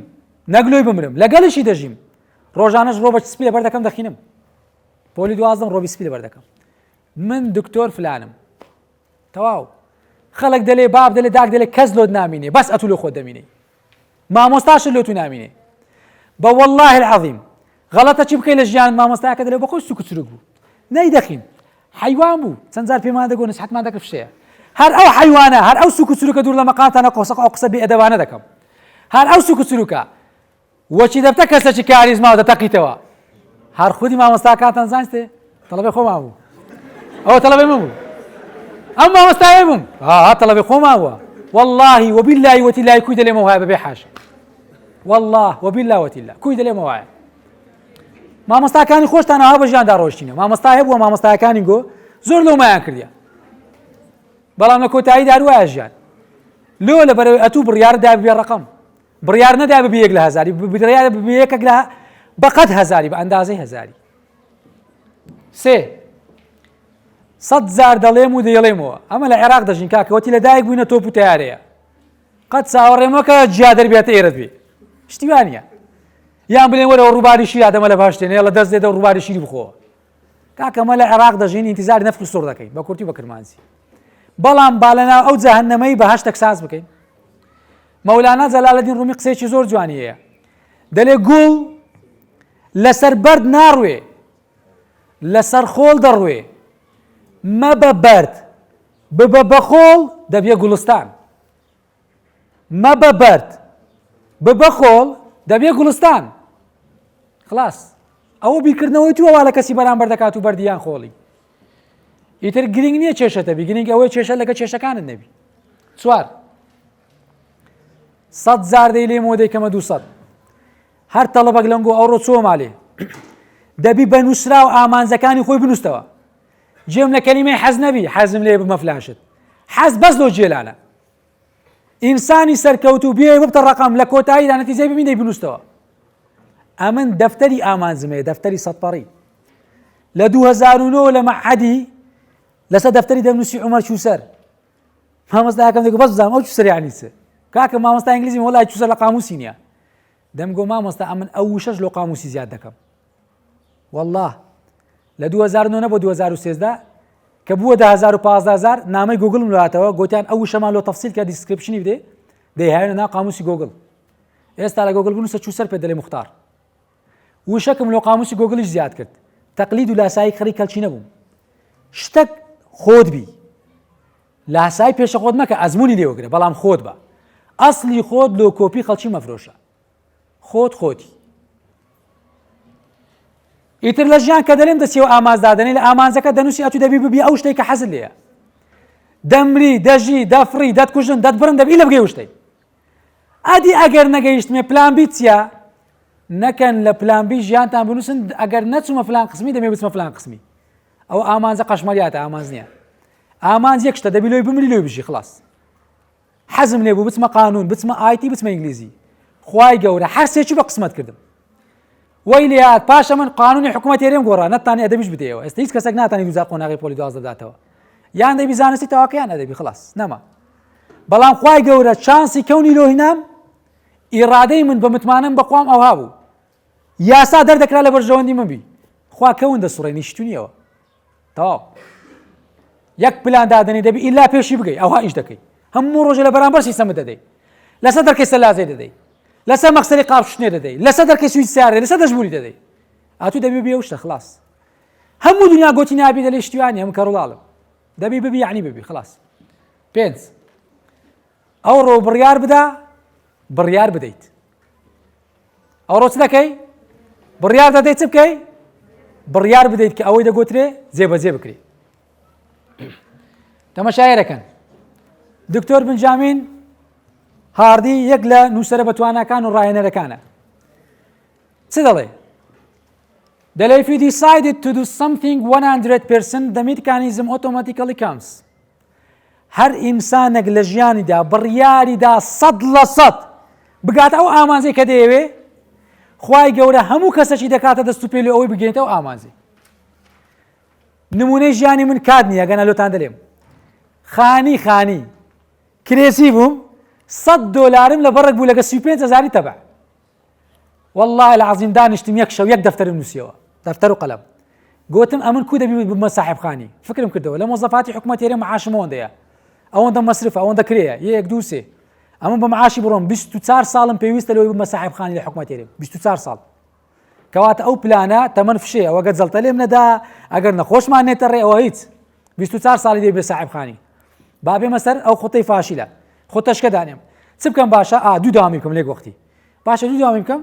نەک لۆی بمرم لەگەڵشی دەژیم ڕۆژانەش ڕۆ بە سپی لەبەر دەکەم دەخینم پۆلی دوازدەم ڕۆبی سپی لەبەر دەکەم من دکتۆر فلانم تەواو خەڵک دەلێ باب دەلێ داک دەلێ کەس لۆت نامینێ بەس ئەتو لۆ خۆت دەمینێ مامۆستاشت لۆ تو نامینێ بە وەڵڵاهی العەظیم غەڵەتە چی بکەی لە ژیان مامۆستایەکە دەلێ بە خۆی سوک و چروک بوو نەیدەخین حیوان بوو چەند جار پێمان دەگۆ نسحەتمان دەکرد فشەیە هەر ئەو حیوانە هەر ئەو سوک و چروکە دوور لە مەقامتانە ئەو قسە بێئەدەبانە دەکەم هەر ئەو سوک و چروکە وەچی دەبتە کەسێکی کاریزما دەتەقیتەوە هەر خودی مامۆستاکانتان زانستێ تەڵەبەی خۆمان بوو ئەوە تەڵەبەی من بوو ئەم مامۆستایە بووم تەڵەبەی خۆمان بووە والله وبالله وتالله کوی دەلێمە وایە بەبێ حاشا والله وبالله وتالله کوی دەلێمە وایە مامۆستاکانی خۆشتان ئەوە بە ژیاندا ڕۆشتینە مامۆستا هەبووە مامۆستایەکانی گۆ زۆر لەومایان کردیە بەڵام لە کۆتایی داروایە ژیان لۆ لە بەرەوەی ئەتوو بڕیار دا ببێ ڕقم بڕیار نەدا ببێ یەک لە هەزاری بڕیار ببێ یەکێک لە بەقەد هەزاری بە ئەندازەی هەزاری سێ 100,000 دەڵێم و دەیڵێمەوە ئەمە لە عێراق دەژین کاکەوەتی لە دایک بووینە تۆپ و تەیارەیە قەت چاوەڕێمەکە جیا دەربێتە ئێرەت بێ شتیوانە یان بڵێن وەرەوە ڕووباری شیر ئادەمە لە باشتێنێ لە دەست دێتە ڕووباری شیری بخۆوە کاکەمە لە عێراق دەژین ئینتیزاری نەفخ و سوڕ دەکەین بە کورتی بە کرمانسی بەڵام با لەناو ئەو جەهەنەمەی بە هەشتێک ساز بکەین مەولانا جەلالەدین ڕومی قسەیەکی زۆر جوانی هەیە دەڵێ گوڵ لەسەر بەرد ناڕوێ لەسەر خۆڵ دەڕوێ مەبە بەرد ببە بە خۆڵ دەبێ گوڵستان مەبە بەرد ببە خۆڵ دەبێ گوڵستان خلاص ئەوە بیرکردنەوەی تووەوا لە کەسی بەرامبەر دەکات و بەردیان خۆڵی ئیتر گرنگ نییە کێشەتە بی گرنگ ئەوەی کێشە لەگە کێشەکانت نەبی چوار 100,000 دەیلێمەوە دەیکەمە 200 هەر تەڵەبەک لەنگۆ ئەوڕۆ چۆ ماڵێ دەبی بە نووسرا و ئامانجەکانی خۆی بنووسەوە جێم لە کەلیمەی حەز نەبی حەزم لێ بمە فلاشت حەز بەس لۆ جێلانە ئینسانی سەرکەوت و بێ ببتە ڕقم لە کۆتاییدا نەتیجەی ببین دەی بنووسەوە ئەمن دەفتەری ئامانجمەیە دەفتەری سەدپەڕی لە 2009 لە مەعهەدی لەسەر دەفتەری دەمنووسی عومەر چووسەر مامۆستایەکەم دەگوت بەس بزانم ئەو چووسەر یعنی چ کاکە مامۆستا ئینگلیزی وەڵای چووسەر لە قاموسی نییە دەمگۆ مامۆستا ئەمن ئەو وشەش لە قاموسی زیاد دەکەم والله لە 2009 بۆ 2013 کە بووە 10,000 نامەی گوگڵم لاتەوە گوتیان ئەو وشەمان لۆ تەفسیل کە دیسکریپشنی بدێ دەیهێنە ناو قاموسی گوگڵ ئێستا لە گوگڵ بنووسە چووسەر پێ دەڵێ مختار وشەکەم لۆ قاموسی گوگڵیش زیاد کرد تەقلید و لاسایی خەری کەلچی نەبووم شتێک خۆت بی لاسای پێشە خۆت مەکە ئەزمموی لێوەگرە بەڵام خۆت بە ئەسلی خۆت لۆ کۆپی خەڵکی مەفرۆشە خۆتی ئیتر لە ژیان کە دەڵێم دەچێەوە ئامانجدادنێ لە ئامانجەکە دەنووسی ئەتو دەبی ببی ئەو شتێک کە حەزت لێیە دەمری دەژی دەفڕی دەتکوژن دەتبرن دەبی لە بگەی شتەی ئەدی ئەگەر نەگەیشتمێ پلان بی چییە نەکەن لە پلان بی ژیانتان بنووسن ئەگەر نەچوومە فلان قسمی دەمێ بچمە فلان قسمی ئەو ئامانجە قەشمەریاتە ئامانج نییە ئامانج یەک شتە دەبی لۆی بمری لۆی بژی خلاص حەزم لێ بوو بچمە قانون بچمە ئایتی بچمە ئینگلیزی خوای گەورە هەر سێکی بە قسمت کردم وەی لێات پاشە من قانونی حکوومەت هێرێم گۆڕا نەتانی ئەدەبیش بدەیەوە ئێستا هیچ کەسێک ناتانی 2000 قۆناغی پۆلی 12 داداتەوە یان دەبی زانستی تەواکەیان ئەدەبی خلاص نەما بەڵام خوای گەورە چانسی کەونی لۆ هینام ئیرادەی من بە متمانم بەخوام ئەوها بوو یاسا دەردەکرا لە بەرژەوەندی من بی خوا کەون دەسوڕێنی شتونیەوە تەواو یەک پلان دادنی دەبی ئیلا پێشی بگەی ئەوها ئیش دەکەی هەموو ڕۆژە لە بەرامبەر سیستەمت دەدەیت لەسەر دەرکەی سەلازەی دەدەیت لەسەر مەخسەری قاپشتێ دەدەیت لەسەر دەرکەی سویت سیارێ لەسەر دەشبوری دەدەیت ئاتوو دەبێ بێ شتە خلاص هەموو دنیا گۆتی نابێ دەلێ شتیوانی هەم کەڕوڵاڵم دەبێ ببی یعنی ببی خلاص 5 ئەو ڕۆ بڕیار بدا بڕیار بدەیت ئەو ڕۆ چ دەکەی بڕیار دەدەیت چ بکەی بڕیار بدەیت کە ئەوەی دەگوترێ جێبەجێ بکرێت تەماشایەرەکەن دکتۆر بنجامین هاردی یەک لە نووسەرە بەتوانەکان و ڕاهێنەرەکانە چ دەڵێ دەڵێ if you decided to do something 100% the mechanism automatically comes هەر ئینسانێک لە ژیانیدا بڕیاریدا 100% بگاتە ئەو ئامانجەی کە دەیەوێ خوای گەورە هەموو کەسێکی دەکاتە دەست و پێلی ئەوەی بگەێنێتەوە ئامانجی نمونەی ژیانی من کات نییە گەنە لۆتان دەلێم خانی کرێسی بووم $100 لە بەڕێک بوو لەگە 35,000 تەبع والله العظیم دانیشتم یەک شەو یەک دەفتەر نووسیەوە دەفتەر و قەلەم گوتم ئەمن کو دەبی بمە ساحبخانی فکرم کردەوە لە مۆزەفاتی حکومەتێرە معاشم ئەوەندەیە ئەوەندە مەسرفە ئەوەندە کرێە یەک دوو سێ ئەمن بە معاشی بڕۆم 24 ساڵم پێویستە لەوەی بمە ساحبخانی لە حکومەتێرە 24 ساڵ کەواتە ئەو پلانە تەمەن فشێ ئەوە گە جەڵتە لێم نەدا ئەگەر نەخۆشمان نێتە ڕێ ئەوە هیچ 24 ساڵی دێ بێ ساحبخانی بابێمە سەر ئەو خوتەی فاشیلە خۆتەشکە دانێم چ بکەم باشە دوو داوامی بکەم لێک وەختی باشە دوو داوامی بکەم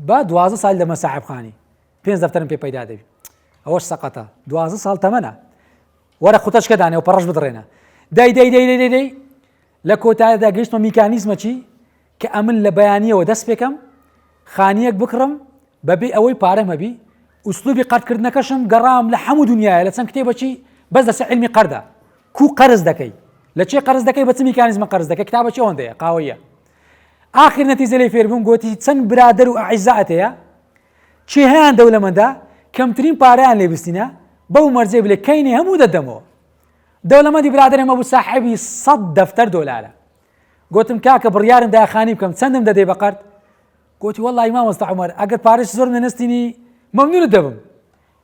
بە 12 ساڵ دەمە ساحبخانی 5 دەفتەرم پێ پەیدا دەبی ئەوەش سەقەتە 12 ساڵ تەمەنە وەرە خوتەشکە دانێ و پەڕەش بدڕێنە دەی لە کۆتاییدا گەیشتمە میکانیزمەکی کە ئەمن لە بەیانیەوە دەست پێکەم خانیەک بکڕم بەبێ ئەوەی پارەم هەبی ئوسلوبی قەرزکردنەکەشم گەڕام لە هەموو دنیاە لە چەند کتێبەکی بەس لەسەر علمی قەردا کو قەرز دەکەی لە چێ قەرز دەکەی بە چ میکانیزمە قەرز دەکەی کتابەکی ئەوەندەیە قاوەیە ئاخر نەتیجە لێ فێر بووم گوتی چەند برادەر و ئەعیزات هەیە چی هەیان دەوڵەمەندە کەمترین پارەیان لێ بستینە بەو مەرجێ بڵێ کەینێ هەموو دەدەمەوە دەوڵەمەندی برادەرێ مەبوو ساحبی $100 گوتم کاکە بڕیارم داخانی بکەم چەندم دەدەی بە قەرد گوتی وەڵڵی مامۆستا عومەر ئەگەر پارەش زۆر نەنستینی مەمنونت دەبم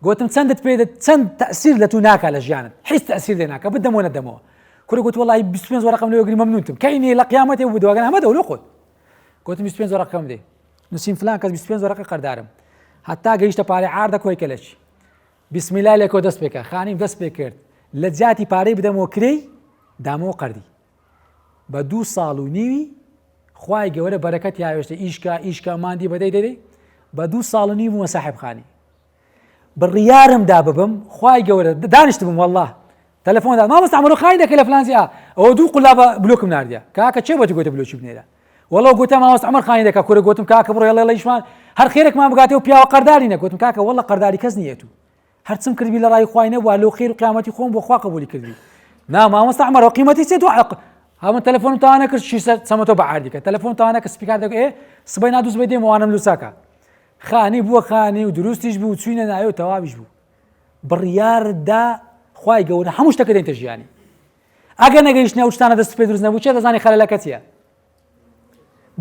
گوتم چەندت پێ چەند تەئسیر لە تو ناکا لە ژیانت هیچ تەئسیر لێ ناکا بدەمەوە نەدەمەوە کوڕی گوت وەڵڵی 25 وەرەقەم لێ وەرگری مەمنونتم کەینی لە قیامەتێ بوو دواگەن هەمە دەولۆ خۆت گوتم 25 وەرەقەم دێ نووسین فلان کەس 25 وەرەقە قەردارم هەتا گەیشتە پارەی عاردە کۆی کەلەچی بسم الله لێکۆ دەست پێکە خانیم دەست پێ کرد لە جاتی پارەی بدەمەوە کرێی دامەوە قەردی بە 2 ساڵ و نیوی خوای گەورە بەرەکەت یاوێشتە ئیشکە ماندی بەدەی دەدەی بە 2 ساڵ و نیو بوومە ساحبخانی بڕیارم دا ببم خوای گەورە دانیشت بووم والله تەلەفۆندا مامۆستا عومەر خای دەکەی لە فلانزی ئەوە 2 قولابە بلۆکم ناردیە کاکە چێ بەتی گوتە بلۆکی بنێرە وەڵڵە گوتە مامۆستا عومەر خای دەکا کوڕە گوتم کاکە بڕۆ هێڵێ لەیشمان هەر خێرێکمان بگاتێ و پیاوە قەرداری نەگوتم کاکە وەڵڵە قەرداری کەس نییە تو هەرچم کردبی لە ڕای خوای نەبووە لەو خێر و قیامەتی خۆم بۆ خوا قبولی کردی نا مامۆستا عومەر قیمەتی چێ تو هەمن تەلەفۆنم تاوانە کرد شیسە چەمەتەوە بە عاردیکە تەلەفۆن تاوانە کە سپیکار دەکە سبەی نادووس بە دێمەوانم لوساکە خانی بووە خانی و دروستیش بوو چوینە نایە و تەواویش بوو بڕیاردا خوای گەورە هەموو شتەکە دێنتە ژیانی ئەگەر نەگەیشتنە ئەو شتانە دەست پێ دروست نەبوو چێ دەزانی خەلەلەکە چییە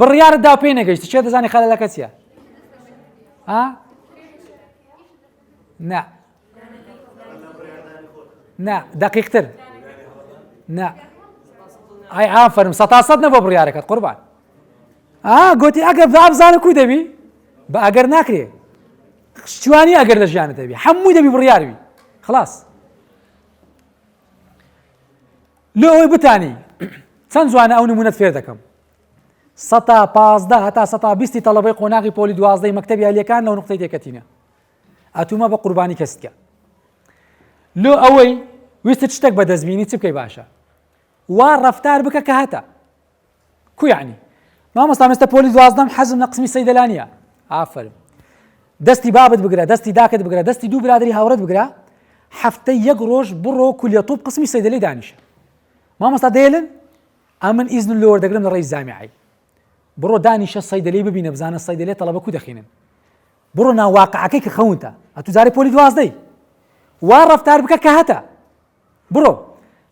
بڕیارتدا پێی نەگەیشت چێ دەزانی خەلەلەکە چییە نا دقیقتر نا ئای ئافرم 100% نەبووە بڕیارەکەت قوربان گوتی ئەگەر بزانە کوی دەبی بە ئەگەر ناکرێ شتوانی ئەگەر لە ژیانت دەبی هەمووی دەبی بڕیاربی خلاص لۆ ئەوەی بتانی چەند جوانە ئەو نمونەت فێر دەکەم 115 هەتا 120 تەڵەبەی قۆناغی پۆلی 12 مەکتەبی عەلیەکان لەو نقطەی تێکەتینە ئەتومە بە قوربانی کەستکە لۆ ئەوەی ویستت شتێک بەدەستبینی چ بکەی باشە وا ڕەفتار بکە کە هەتە کو یعنی مامۆستا مێستا پۆلی 12 حەزم لە قسمی سەیدەلانیە ئافەرم دەستی بابت بگرە دەستی داکت بگرە دەستی دوو برادری هاوڕێت بگرە هەفتەی یەک ڕۆژ بڕۆ کولێتوب قسمی سەیدەلەی دانیشە مامۆستا دەیێڵن ئەمن ئیزن لۆ وەردەگرم لە ڕێی زامیعی بڕۆ دانیشە سەیدەلەی ببینە بزانە سەیدەلێ تەڵەبە کو دەخینن بڕۆ ناواقعەکەی کە خەونتە ئەتو جارێ پۆلی 12 وا ڕەفتار بکە کە هەتە بڕۆ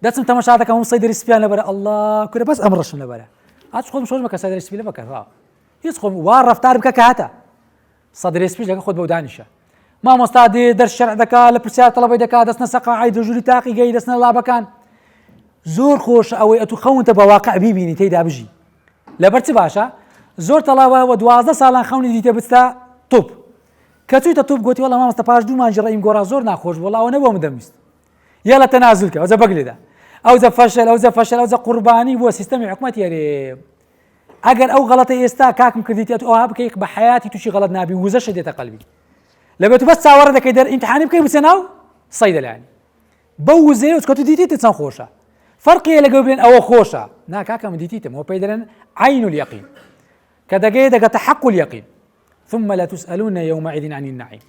دەچم تەماشا دەکەم هەموو سەیدەری سپیان لەبەرە ئەڵڵا کورە بەس ئەم ڕەشم لەبەرە ئاچ خۆم شۆژ مەکە سەیدەری سپی لە بەکەڕا هیچ خۆم وا ڕەفتار بکە کە هەتە سەدەری سپیش دەکە خۆت بەو دانیشە مامۆستا دێ دەرس شەرع دەکا لە پرسیار تەڵەبەی دەکا دەستنە سەقاعی دژوری تاقی گەی دەستنە لابەکان زۆر خۆش ئەوەی ئەتو خەونتە بە واقع بیبینی تێیدا بژی لەبەر چ باشە زۆر تەڵاوە 12 ساڵان خەونی دیتە بچتە توپ کە چوویتە توپ گوتی وەڵام مامۆستا پاش 2 مانجی ڕێیم گۆڕا زۆر ناخۆش بوو وەڵام ئەوە نەبووە من دەمویست یا لە تەنازولکە ئەوجە بەگلێدا ئەوجە فەشل ئەوجە قوربانی بووە سیستەمی حکومەتی هەرێ ئەگەر ئەو غەڵەتە ئێستا کاکم کردیت ئەوها بکەیت بە حیاتی تووشی غەڵەت نابی وزەشە دێتە قەلبی لەبێت تو بەس چاوەڕە دەکەی دەر ئیمتحانی بکەی بچە ناو سەی دەلایەن بەو وزەیە کە تو دیتیتە چەند خۆشە فەرقیە لەگەڵ بڵێن ئەوە خۆشە نا کاکە من دیتیتم ئەوە پێی دەڵێن عین اليقین کە دەگەی دەگەتە حق اليقین ثم لا تسألون يومئذ عن النعيم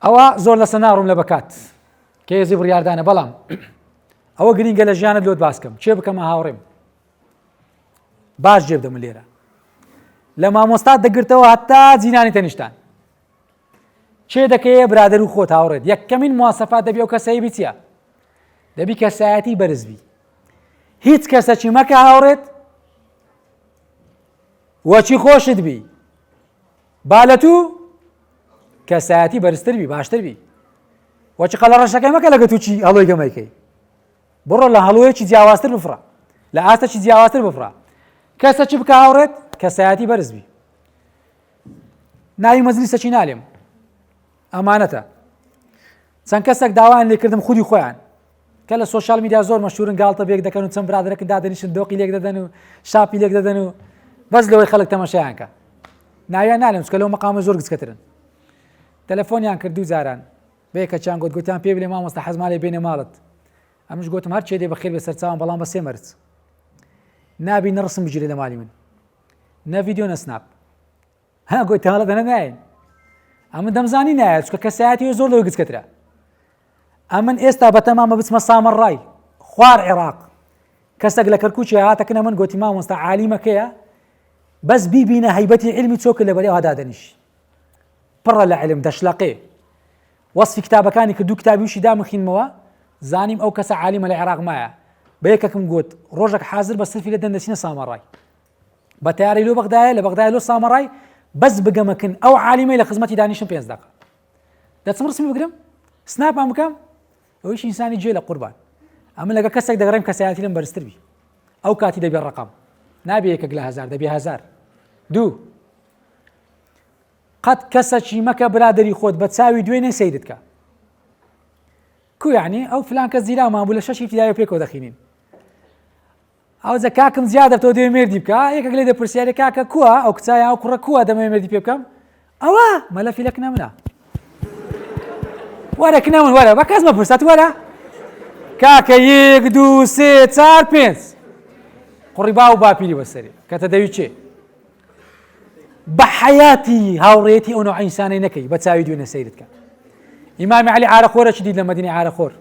ئەوە زۆر لە سەناڕم لە بەکات کە هێزی بڕیاردانە بەڵام ئەوە گرینگە لە ژیانت لۆت باس بکەم چێ بکەمە هاوڕێم باش جێ بدەم لێرە لە مامۆستات دەگرتەوە هەتا جینانی تەنیشتان چێ دەکەیە برادر و خۆت هاوڕێت یەکەمین مواسەفات دەبی ئەو کەسایی بیچە دەبی کەسایەتی بەرزبی هیچ کەسەکی مەکە هاوڕێت وەچی خۆشت بی با لە تو کەسایەتی بەرزتر بی باشتر بی وەچی قەڵە ڕەشەکەی مەکە لەگە تووچی هەڵۆی گەمەیکەی بڕۆ لە هەڵۆیەکی جیاوازتر بفڕە لە ئاستەکی جیاوازتر بفڕە کەسەکی بکە هاوڕێت کەسایەتی بەرز بی ناوی مەجلیسەکی نالێم ئەمانەتە چەند کەسێک داوایان لێکردم خودی خۆیان کە لە سۆشیال میدیا زۆر مەشهورن گاڵتە بێک دەکەن و چەند برادەرەکە دادەنیشن دۆقی لێک دەدەن و شاپی لێک دەدەن و بەس لەوەی خەڵک تەماشایان کە ناویان نالێم چکە لەو مەقامە زۆر گچکەترن تەلەفۆنیان کرد 2 جاران بەیەکەچیان گوتیان پێ بڵێ مامۆستا حەزمان لێ بێنێ ماڵت ئەمش گوتم هەر چێ دێ بەخێر بێ سەرچاوم بەڵام بە 3 مەرج نابی نەڕسم بگیرێ لە ماڵی من نە ڤیدیۆ نە سناپ ها گوتی هەڵە دەنە نایەن ئەمن دەمزانی نایە چکە کەسایەتی زۆر لەوەی گچکەترە ئەمن ئێستا بەتەمامە بچمە سامەڕای خوار عێراق کەسێک لە کەرکووچی هاتەکەنە من گوتی مامۆستا عالیمەکەیە بەس بیبینە هەیبەتی علمی چۆکە لەبەرێ هەدادەنیش پڕە لە علم دەشلەقێ وەصفی کتابەکانی کردو کتابیوشی دامخینمەوە زانیم ئەو کەسە عالیمە لە عێراق مایە بە یەکەکەم گوت ڕۆژێک حازر بە سلفی لە دەندەچینە سامەڕای بە تیاری لۆ بەغدایە لە بەغدای لۆ سامەڕای بەس بگەمەکن ئەو عالیمەی لە خزمەتی دانیشم 5 دقیقە دەچم ڕسمی بگرم سناپام بکەم ئەویش ئینسانی جێ لە قوربان ئەمە لەگە کەسێک دەگەڕێم کەسایەتی لەم بەرزتر بی ئەو کاتی دەبێت ڕقم نابێ یەکێک لە 1000 دەبێ 1000 دوو قەت کەسەکی مەکە برادری خۆت بە چاوی دوێنێ سەیدت کە کو یعنی ئەو فلان کەس زیرامان بوو لە 6 ابتیدایی پێکەوە دەخینین ئەوجە کاکم زیادە تۆ دەوێ مێردی بکە یەکێک لێ دەپرسیارێ کاکە کووە ئەو کچایە ئەو کوڕە کووە دەمەوێ مێردی پێ بکەم ئەوە مەلە فیلەکنە منە وەرە کنە من وەرە بە کەس مەپرسات وەرە کاکە 1 2 3 4 5 قوڕی با و باپیری بەسەری کەتە دەوی چێ بە حەیاتی هاوڕێتی ئەو نوع ئینسانەی نەکەی بە چاوی دوێنێ سەیرت کە ئیمامی عەلی عارەخۆرەکی دید لە مەدینەی عارەخۆر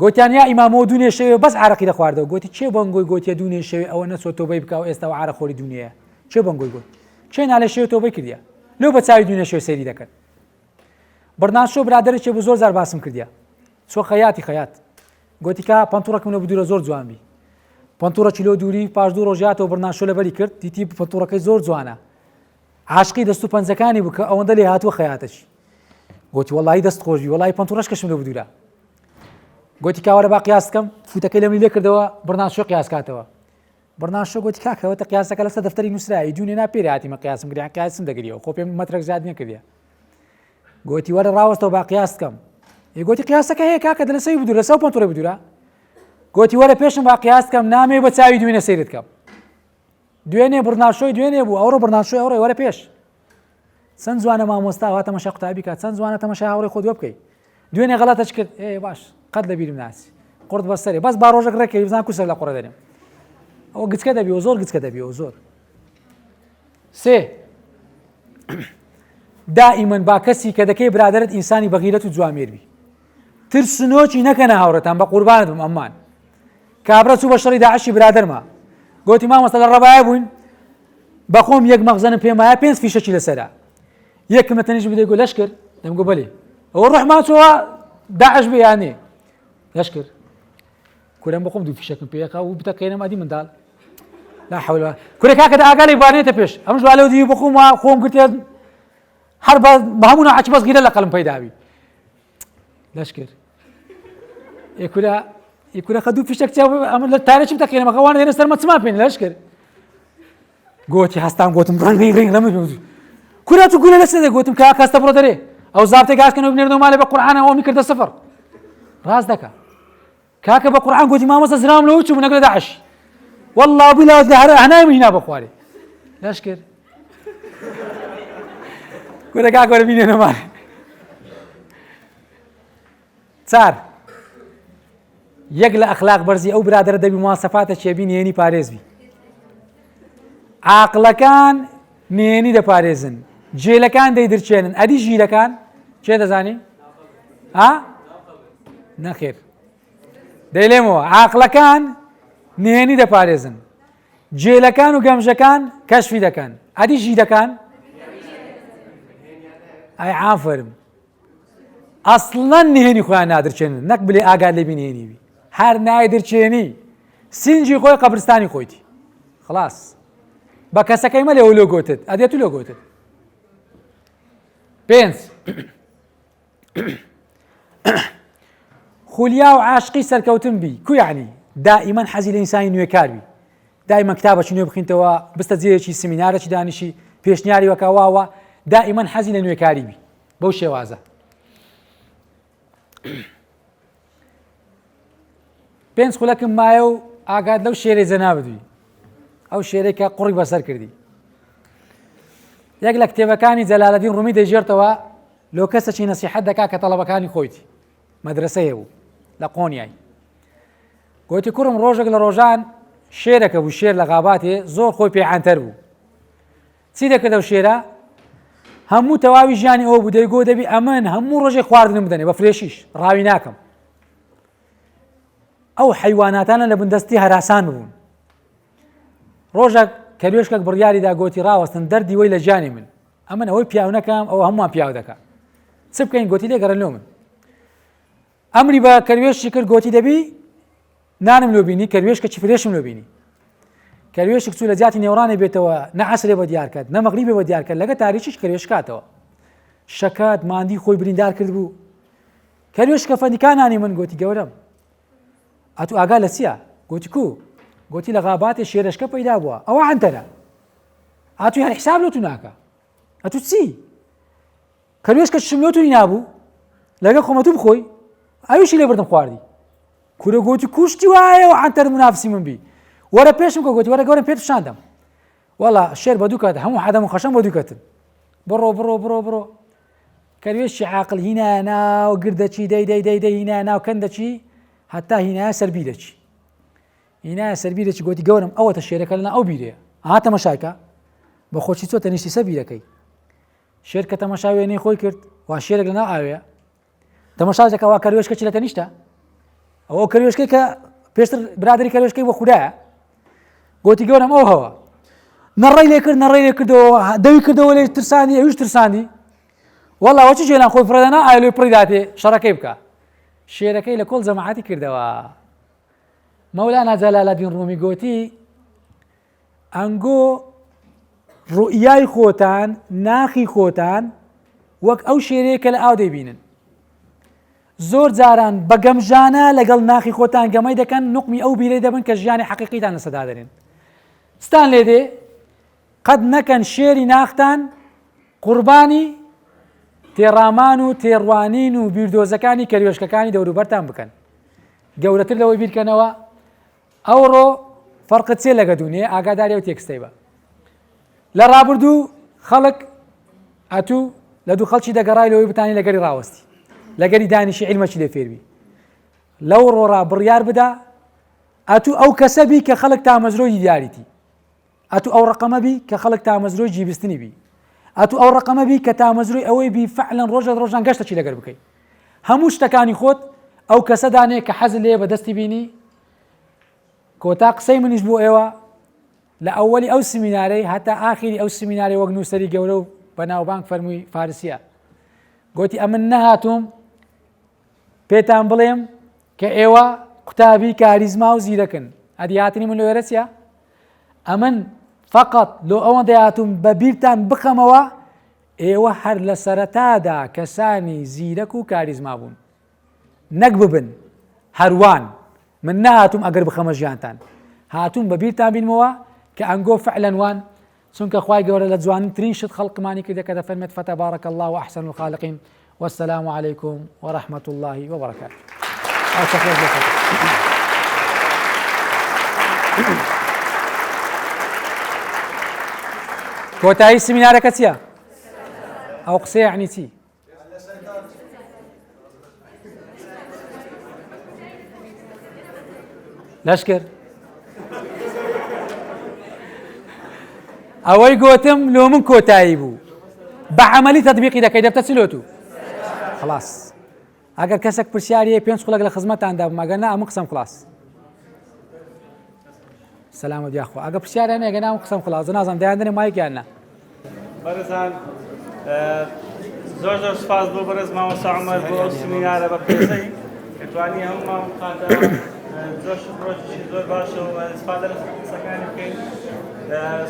گوتیان یا ئیمامەوە دوو نێشەوێ بەس عارەقی دەخواردەوە گوتی چێ بەنگۆی گوتیە دوو نێشەوێ ئەوە نەچۆ تۆبەی بکە و ئێستا و عارەخۆری دونیەیە چێ بەنگۆی گوت چێ نالێ شێوە تۆبەی کردیە لەو بە چاوی دوو نێشەوێ سەیری دەکەن بەرنامشۆ برادەرێکی بوو زۆر زار باسم کردیە چۆ خەیات گوتی کا پەنتوڕەکەم لە بدورە زۆر جوان بی پەنتوڕە کیلۆ دووری پاش 2 ڕۆژاتەوە بەرنامشۆ لەبەری کرد دیتی پەنتوڕەکەی زۆر جوانە عاشقی دەست و پەنجەکانی بوو کە ئەوەندە لێ هاتووە خەیاتەشی گوتی وەڵی دەست خۆشی وەڵی پەنتوڕەش کەشم لە بدورە گوتی کاوەرە با قیاس بکەم فوتەکەی لەمی لێ کردەوە بەرنامشۆ قیاس کاتەوە بەرنامشۆ گوتی کاکەوەتە قیاسەکە لەسەر دەفتەری نووسرایی دوونێ ناپێری هاتیمە قیاسم گریان قیاسم دەگریەوە خۆ پێم مەترێک زیاد نەکردیە گوتی وەرە ڕاوەستەوە با قیاس بکەم گوتی قیاسەکە هەیە کاکە لەسەری بدورە لەسەر پەنتوڕەی بدورە گوتی وەرە پێشم با قیاس بکەم نامێ بە چاوی دوێنێ سەیرت بکەم دوێنێ بەرنامشۆی دوێنێ بوو ئەوڕۆ بەرنامشۆی ئەوڕێ وەرە پێش چەند جوانە مامۆستا هات تەماشا قوتابی کات چەند جوانە تەماشای هاوڕێی خۆت وە بکەیت دوێنێ غەڵەتەش کرد باش قەت لە بیرم ناسی قورت بەسەرێ بەس با ڕۆژێک ڕێکەوی بزان کوسەر لە قوڕە دەرێم ئەوە گچکە دەبیەوە زۆر گچکە دەبیەوە زۆر سێ دائیمەن با کەسی کە دەکەی برادەرت ئینسانی بەغیرەت و جوامێر بی ترسنۆکی نەکەنە هاوڕێتان بە قوربانت بم ئەممان کابرا چوو بە شەڕی داعشی برادەرمە گوتی مامۆستا لە ڕەبایە بووین بەخۆم یەک مەخزەنم پێمایە 5 فیشەکی لەسەرە یەکم لە تەنیش بدەی گۆ لەشکر دەمگۆ بەلێ ئەوە ڕۆحمان چۆوە داعش بێیانێ لەشکر کورەم بەخۆم دوو فیشەکەم پێیەکە و بتەقێنم ئەدی منداڵ لا حول ولا کورە کاکە ئاگالێک بانێتە پێش ئەمش والەو دی بخۆم خۆم گرتێ هەر بە هەموو ناعەچ بەس گیرە لە قەڵم پەیداوی لەشکر یکورە خە دوو پیشەک ئەمە لە تارێکی بتەقێنەمە ئەوان دێنە سەرمە چما پێێن لەش کرد گۆتی هەستان گوتم ڕنگ لەمە کورا تو گولە لەسێ گوتم کە کەستە بڕۆ دەرێ ئەو زارتێک گاسکەنەوە بنێرنەوە مالێ بە قورعانەوە میکردە سەفەر ڕاست دەکا کاکە بە قورعان گوتی مامۆستا زرام لەوە چوو نەگرە داعش والله بلا هەر هەنایمە هینا بخوارێ لەش کرد کورە کاکە وەرە بینێنە مالێ چار یەک لە ئەخلاق بەرزی ئەو برادرە دەبی مواسەفاتە چێبی نهێنی پارێزبی عاقڵەکان نهێنی دەپارێزن جێلەکان دەیدرچێنن ئەدی ژیرەکان چێ دەزانی نەخێر دەیلێمەوە عاقڵەکان نهێنی دەپارێزن جێلەکان و گەمژەکان کەشفی دەکەن ئەدی ژیرەکان ئەی عافەرم ئەسڵەن نهێنی خۆیان نادرچێنن نەک بلێ ئاگات لێ بینێنیوی هەر نایدرچێنی سینجی خۆی قەبرستانی خۆیتی خلاص بە کەسەکەی مە لێەوە لۆ گۆتت ئەدێت و لۆ گۆتت 5 خولیا و عاشقی سەرکەوتن بی کو یعنی دائیمەن حەزی لە ئینسانی نوێکار بی دائیمەن کتابەکی نوێ بخینتەوە بستە جێیەکی سمینارێکی دانیشی پێشنیاری وەکاواوە دائیمەن حەزی لە نوێکاری بی بەو شێوازە 5 خولەکم مایە و ئاگات لەو شێرەی جەنا بدوی ئەو شێرێکە قوڕی بەسەر کردی یەک لە کتێبەکانی جەلالەدین ڕومی دەیژێرتەوە لۆ کەسێکی نەسیحەت دەکا کە تەڵەبەکانی خۆیتی مەدرسەیە بوو لە قۆنیای گوتی کوڕم ڕۆژێک لە ڕۆژان شێرەکە بوو شێر لە غاباتێ زۆر خۆی پێیانتەر بوو چی دەکردە و شێرە هەموو تەواوی ژیانی ئەوە بوو دەیگۆ دەبی ئەمن هەموو ڕۆژێک خواردنم بدەنێ بە فرێشیش ڕاوی ناکەم ئەو حیواناتانە لە بندەستی هەراسان بوون ڕۆژێک کەروێشکێک بڕیاریدا گۆتی ڕاوەستن دەردی وەی لە ژیانی من ئەمن ئەوەی پیاو نەکەم ئەوە هەمووان پیاو دەکات چ بکەین گۆتی لێگەڕە لۆ من ئەمری بە کەروێشی کرد گۆتی دەبی نانم لۆ بینی کەروێشکە چی فرێشم لۆ بینی کەروێشک چوو لە جاتی نێوڕانێ بێتەوە نە عەسرێ بە دیارکات نە مەغریبێ بە دیارکات لەگە تاریکیش کەروێش کاتەوە شەکات ماندی خۆی بریندار کرد بوو کەروێشکە فەندیکانانی من گۆتی گەورەم ئەتو ئاگا لە چییە گۆتی کو گۆتی لە غاباتێ شێرشکە پەیدا بووە ئەوە عنتەرە ئاتوی هەر حساب لۆ تو ناکە ئەتو چی کەروێشکە چشم لۆ توی نابوو لەگە خۆمەتو بخۆی ئەویشی لێ بردم خواردی کورە گۆتی کوشتی وایە و عنتەر منافسی من بی وەرە پێشم کە گۆتی وەرە گەورم پێت فشاندەم وەڵا شێر بە دوو کات هەموو حەدەم و خەشەم بە دوو کەتن بڕۆ کەروێشی عاقڵ هینایە ناو گردەچی دەی هینایە ناو کەندەچی هەتا هینایە سەربی دەچی هینایە سەربی دەچی گۆتی گەورم ئەوەتە شێرەکە لەنا ئەو بیرەیە ئاها تەمەشایکە بە خۆچی چۆتە نیشتی سەر بیرەکەی شێر کە تەمەشا وێنەی خۆی کرد وا شێرێک لەناو ئاوەیە تەمەشاکە وا کەروێشکە چی لەتە نیشتە ئەوە کەروێشکەی کە پێشتر برادری کەروێشکەی بۆ خوددایە گۆتی گەورم ئەو هەوە نەڕێی لێ کردەوە دەوی کردەوە لێ ترساندی ئەویش ترساندی وەڵا وەچی جێلان خۆی فرەدەنا ئایا لێ پڕی داتێ شەڕەکەی بکە شێرەکەی لە کۆڵ جەماعەتی کردەوە مەولانا جەلالەدین ڕومی گۆتی ئەنگۆ ڕوئیای خۆتان ناخی خۆتان وەک ئەو شێرەیە کە لە ئاو دەیبینن زۆر جاران بە گەمژانە لەگەڵ ناخی خۆتان گەمەی دەکەن نوقمی ئەو بیرەی دەبن کە ژیانی حەقیقیتان لەسەدا دەرێن ستان لێ دێ قەت نەکەن شێری ناختان قوربانی تێڕامان و تێڕوانین و بیردۆزەکانی کەروێشکەکانی دەوروبەرتان بکەن گەورەتر لەوەی بیرکەنەوە ئەوڕۆ فەرقت چێ لەگە دوونێ ئاگاداری ئەو تێکستەی بە لە ڕابردوو خەڵک ئەتوو لە دوو خەڵکی دەگەڕای لەوەی بتانی لەگەری ڕاوەستی لەگەری دانیشی عیلمەکی لێ فێربی لەو ڕۆڕا بڕیار بدا ئەتوو ئەو کەسە بی کە خەڵک تامەزرۆی دیاریتی ئەتوو ئەو ڕقەمە بی کە خەڵک تامەزرۆی جیبستنی بی ئەتوو ئەو ڕقەمە بی کە تامەزرۆی ئەوەی بی فعلەن ڕۆژان گەشتەکی لەگەر بکەیت هەموو شتەکانی خۆت ئەو کەسە دانێ کە حەز لێ بەدەستی بینی کۆتا قسەی منیش بۆ ئێوە لە ئەوەلی ئەو سمینارەی هەتا ئاخری ئەو سمینارەی وەک نووسەری گەورە و بەناوبانگ فەرمووی فارسیە گوتی ئەمن نەهاتووم پێتان بڵێم کە ئێوە قوتابی کاریزما و زیرەکن ئەدی هاتنی من لەوێرە چیە ئەمن فقط لۆ ئەوەندە هاتووم بە بیرتان بخەمەوە ئێوە هەر لە سەرەتادا کەسانی زیرەک و کاریزما بوون نەک ببن هەروان من نهاتوم ئەگەر بخەمە ژیانتان هاتوون بە بیرتان بینمەوە کە ئەنگۆ فعلەن وان چونکە خوای گەورە لە جوانترین شت خەڵقمانی کردە کە دەفەرمێت فتەبارەک الله وأحسن الخالقین والسلام عليكم ورحمة الله وبركاته. کۆتایی سمینارەکە چییە؟ ئەو قسە یعنی چی؟ لەشکر ئەوەی گوتم لۆ من کۆتایی بوو بە عەمەلی تەطبیقی دەکەی دەبتە چلۆتو خلاص ئەگەر کەسێک پرسیاریە پێنج قوڵک لە خزمەتاندا بووم ئەگەر نا ئەمە قسەم خلاص سەلامت یاخوا ئەگەر پرسیاریان ئەگەر نا ئەمە قسەم خلاص نازانم دەیاندنێ مایکیان نا بەرزان زۆر زۆر سپاس بۆ بەرز مامۆستا عومەر بۆ ئەو سمینارە بە پێزەی دەتوانی هەموو خاتە زۆر ڕۆژێکی زۆر باشە و ئیسفادە لە قسەکانی بکەین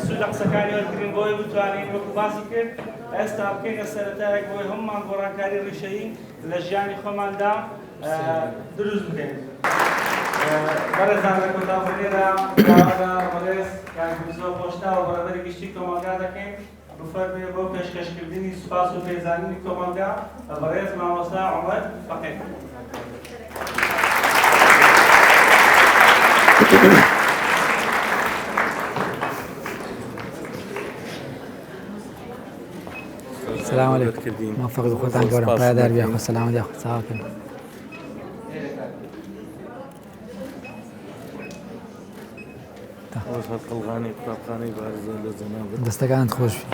سوود لە قسەکانی وەرگرین بۆی بتوانین وەکو باسی کرد ئێستا بکەینە سەرەتایەک بۆی هەمومان گۆڕانکاری ڕیشەیی لە ژیانی خۆماندا دروست بکەین. بەرزان لە کۆتاخۆنێدا بەڕێز کاکبزۆ خۆشتا و بەڕێوەبەری گشتی کۆمەلگا دەکەین بفەرمێ بۆ پێشکەشکردنی سوپاس و پێزانینی کۆمەلگا بەڕێز مامۆستا عومەر فەقێ. السلام عليكم موفق بخوتان گەورم پایدار بیا خۆ سەلامت یاخوا چاوەکەن قەڵغانی قوتابخانەی بارزان لە جەنابەت دەستەکانت خۆش بی